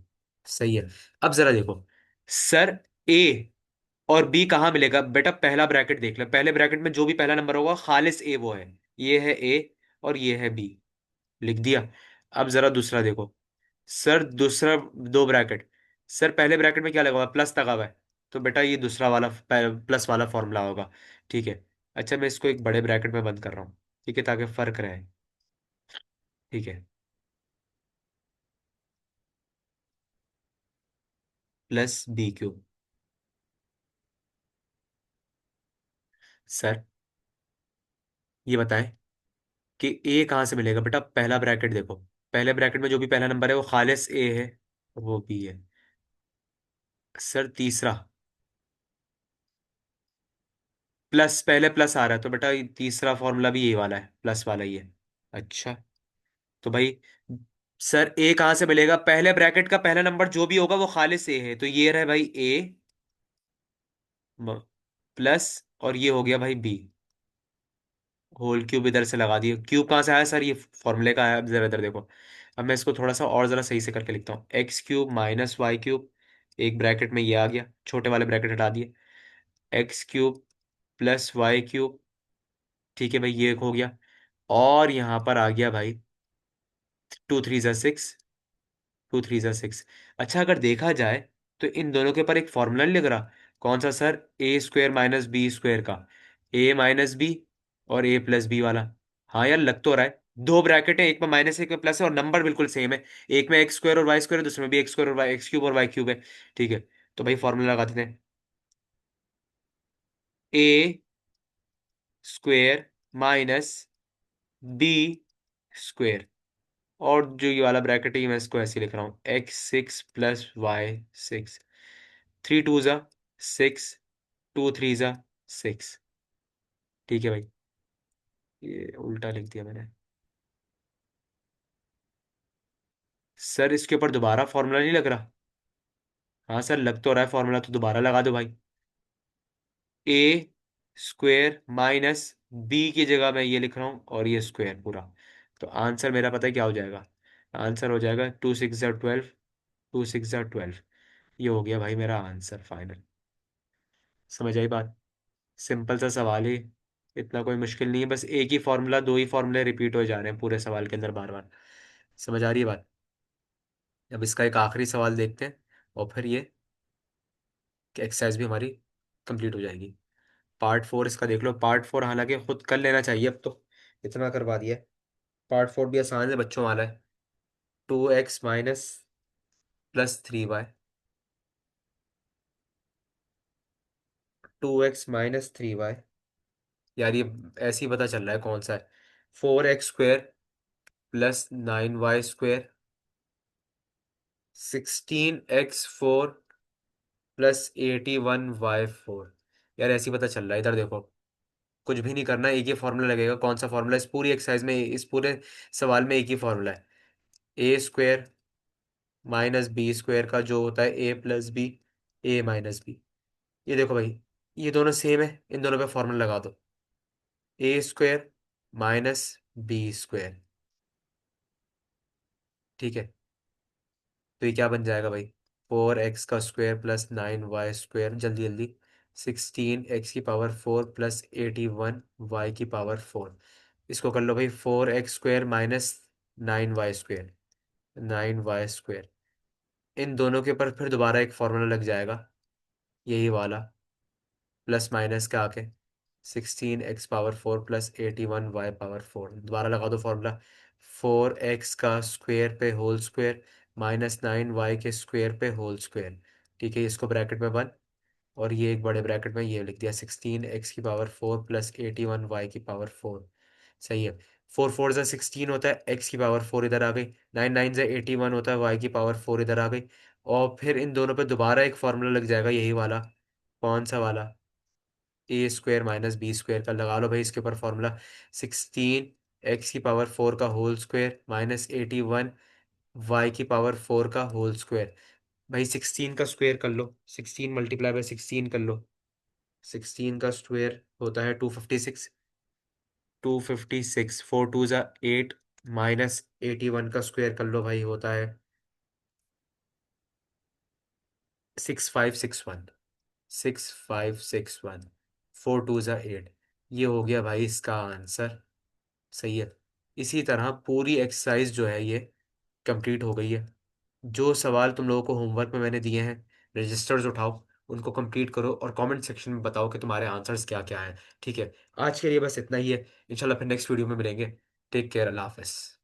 सही है। अब जरा देखो सर, ए और बी कहाँ मिलेगा बेटा, पहला ब्रैकेट देख ले, पहले ब्रैकेट में जो भी पहला नंबर होगा खालिस ए वो है। ये है ए और ये है बी, लिख दिया। अब जरा दूसरा देखो सर, दूसरा दो ब्रैकेट, सर पहले ब्रैकेट में क्या लगा हुआ है, प्लस लगा हुआ है, तो बेटा ये दूसरा वाला प्लस वाला फॉर्मूला होगा। ठीक है। अच्छा, मैं इसको एक बड़े ब्रैकेट में बंद कर रहा हूँ, ठीक है, ताकि फर्क रहे। ठीक है, +b³। सर ये बताएं कि ए कहाँ से मिलेगा बेटा, पहला ब्रैकेट देखो, पहले ब्रैकेट में जो भी पहला नंबर है वो खालिस ए है, वो बी है। सर तीसरा, प्लस, पहले प्लस आ रहा है, तो बेटा ये तीसरा फॉर्मूला भी ये वाला है, प्लस वाला ही है। अच्छा, तो भाई सर ए कहाँ से मिलेगा, पहले ब्रैकेट का पहला नंबर जो भी होगा वो खालिस ए है, तो ये रहे भाई ए प्लस, और ये हो गया भाई बी। होल क्यूब इधर से लगा दिए, क्यूब कहाँ से आया सर, ये फॉर्मूले का आया। अब जरा इधर देखो, अब मैं इसको थोड़ा सा और जरा सही से करके लिखता हूँ, x³ - y³, एक ब्रैकेट में ये आ गया, छोटे वाले ब्रैकेट हटा दिए, x³ + y³। ठीक है भाई, ये एक हो गया, और यहाँ पर आ गया भाई 2 3 × 6, 2 3 × 6। अच्छा, अगर देखा जाए तो इन दोनों के ऊपर एक फॉर्मूला नहीं लग रहा, कौन सा सर, a² - b² का, a - b और a + b वाला। हाँ यार, लग तो रहा है, दो ब्रैकेट है, एक में माइनस एक में प्लस है, और नंबर बिल्कुल सेम है। एक में x² और y² है, दूसरे में भी x² और y, x³ और y³ है। ठीक है, तो भाई फॉर्मूला लगा देते हैं, a² - b²। और जो ये वाला ब्रैकेट है, ये मैं इसको ऐसे लिख रहा हूँ, x6 + y6। 3 2 ज़ा सिक्स, टू थ्री ज़ा सिक्स। ठीक है भाई, ये उल्टा लिख दिया मैंने। सर इसके ऊपर दोबारा फॉर्मूला नहीं लग रहा? हाँ सर, लग तो रहा है फॉर्मूला, तो दोबारा लगा दो भाई। ए स्क्वेयर माइनस बी की जगह मैं ये लिख रहा हूँ और ये स्क्वेयर पूरा। तो आंसर मेरा पता है क्या हो जाएगा? आंसर हो जाएगा 2 6 ज़ा 12, 2 6 ज़ा 12। ये हो गया भाई मेरा आंसर फाइनल। समझ आई बात? सिंपल सा सवाल ही, इतना कोई मुश्किल नहीं है, बस एक ही फॉर्मूला, दो ही फॉर्मूले रिपीट हो जा रहे हैं पूरे सवाल के अंदर बार बार। समझ आ रही है बात? अब इसका एक आखिरी सवाल देखते हैं और फिर ये एक्सरसाइज भी हमारी कंप्लीट हो जाएगी। पार्ट 4 इसका देख लो। पार्ट 4 हालांकि खुद कर लेना चाहिए अब तो, इतना करवा दिया है। पार्ट 4 भी आसान है बच्चों वाला है। 2x minus plus 3y, 2x minus 3y। यार ये ऐसे ही पता चल रहा है कौन सा है। 4x square plus 9y square, 16x4 plus 81y4। यार ऐसे ही पता चल रहा है, इधर देखो। कुछ भी नहीं करना, एक ही फॉर्मूला लगेगा। कौन सा फॉर्मूला? इस पूरी एक्सरसाइज में, इस पूरे सवाल में एक ही फॉर्मूला है। A square minus B square का जो होता है ए प्लस बी, ए माइनस बी। ये देखो भाई, ये दोनों सेम है, इन दोनों पे फॉर्मूला लगा दो। ए स्क्वेयर माइनस बी स्क्वेयर। ठीक है, तो ये क्या बन जाएगा भाई? 4x का स्क्वायर प्लस 9y स्क्वायर, जल्दी जल्दी। 16x की पावर 4 प्लस 81y की पावर 4। इसको कर लो भाई, 4x square minus 9y square, 9y square. इन दोनों के ऊपर फिर दोबारा एक फॉर्मूला लग जाएगा, यही वाला, प्लस माइनस के आके। 16x power 4 plus 81y power 4, दोबारा लगा दो फॉर्मूला। 4x का स्क्वायर पे होल स्क्वायर माइनस 9y के स्क्वायर पे होल स्क्वायर। ठीक है, इसको ब्रैकेट में बंद, और ये एक बड़े ब्रैकेट में ये लिख दिया, 16x की पावर 4 प्लस 81y की पावर 4। सही है। 4 4 ज़ा 16 होता है, x की पावर 4 इधर आ गई। 9 9 ज़ा 81 होता है, y की पावर 4 इधर आ गई। और फिर इन दोनों पे दोबारा एक फॉर्मूला लग जाएगा, यही वाला। कौन सा वाला? ए स्क्वायर माइनस बी स्क्वायर का लगा लो भाई इसके ऊपर फॉर्मूला। 16x की पावर 4 का होल स्क्वायर माइनस 81y की पावर 4 का होल स्क्वायर। भाई 16 का स्क्वायर कर लो, 16 × 16 कर लो। 16 का स्क्वायर होता है 256, 256। 4 2 ज़ा 8, माइनस 81 का स्क्वायर कर लो भाई, होता है 6561, 6561। 4 2 ज़ा 8। ये हो गया भाई इसका आंसर। सही है। इसी तरह पूरी एक्सरसाइज जो है ये कंप्लीट हो गई है। जो सवाल तुम लोगों को होमवर्क में मैंने दिए हैं, रजिस्टर्स उठाओ, उनको कंप्लीट करो और कमेंट सेक्शन में बताओ कि तुम्हारे आंसर्स क्या क्या हैं। ठीक है, आज के लिए बस इतना ही है। इंशाल्लाह फिर नेक्स्ट वीडियो में मिलेंगे। टेक केयर, अल्लाह हाफिज़।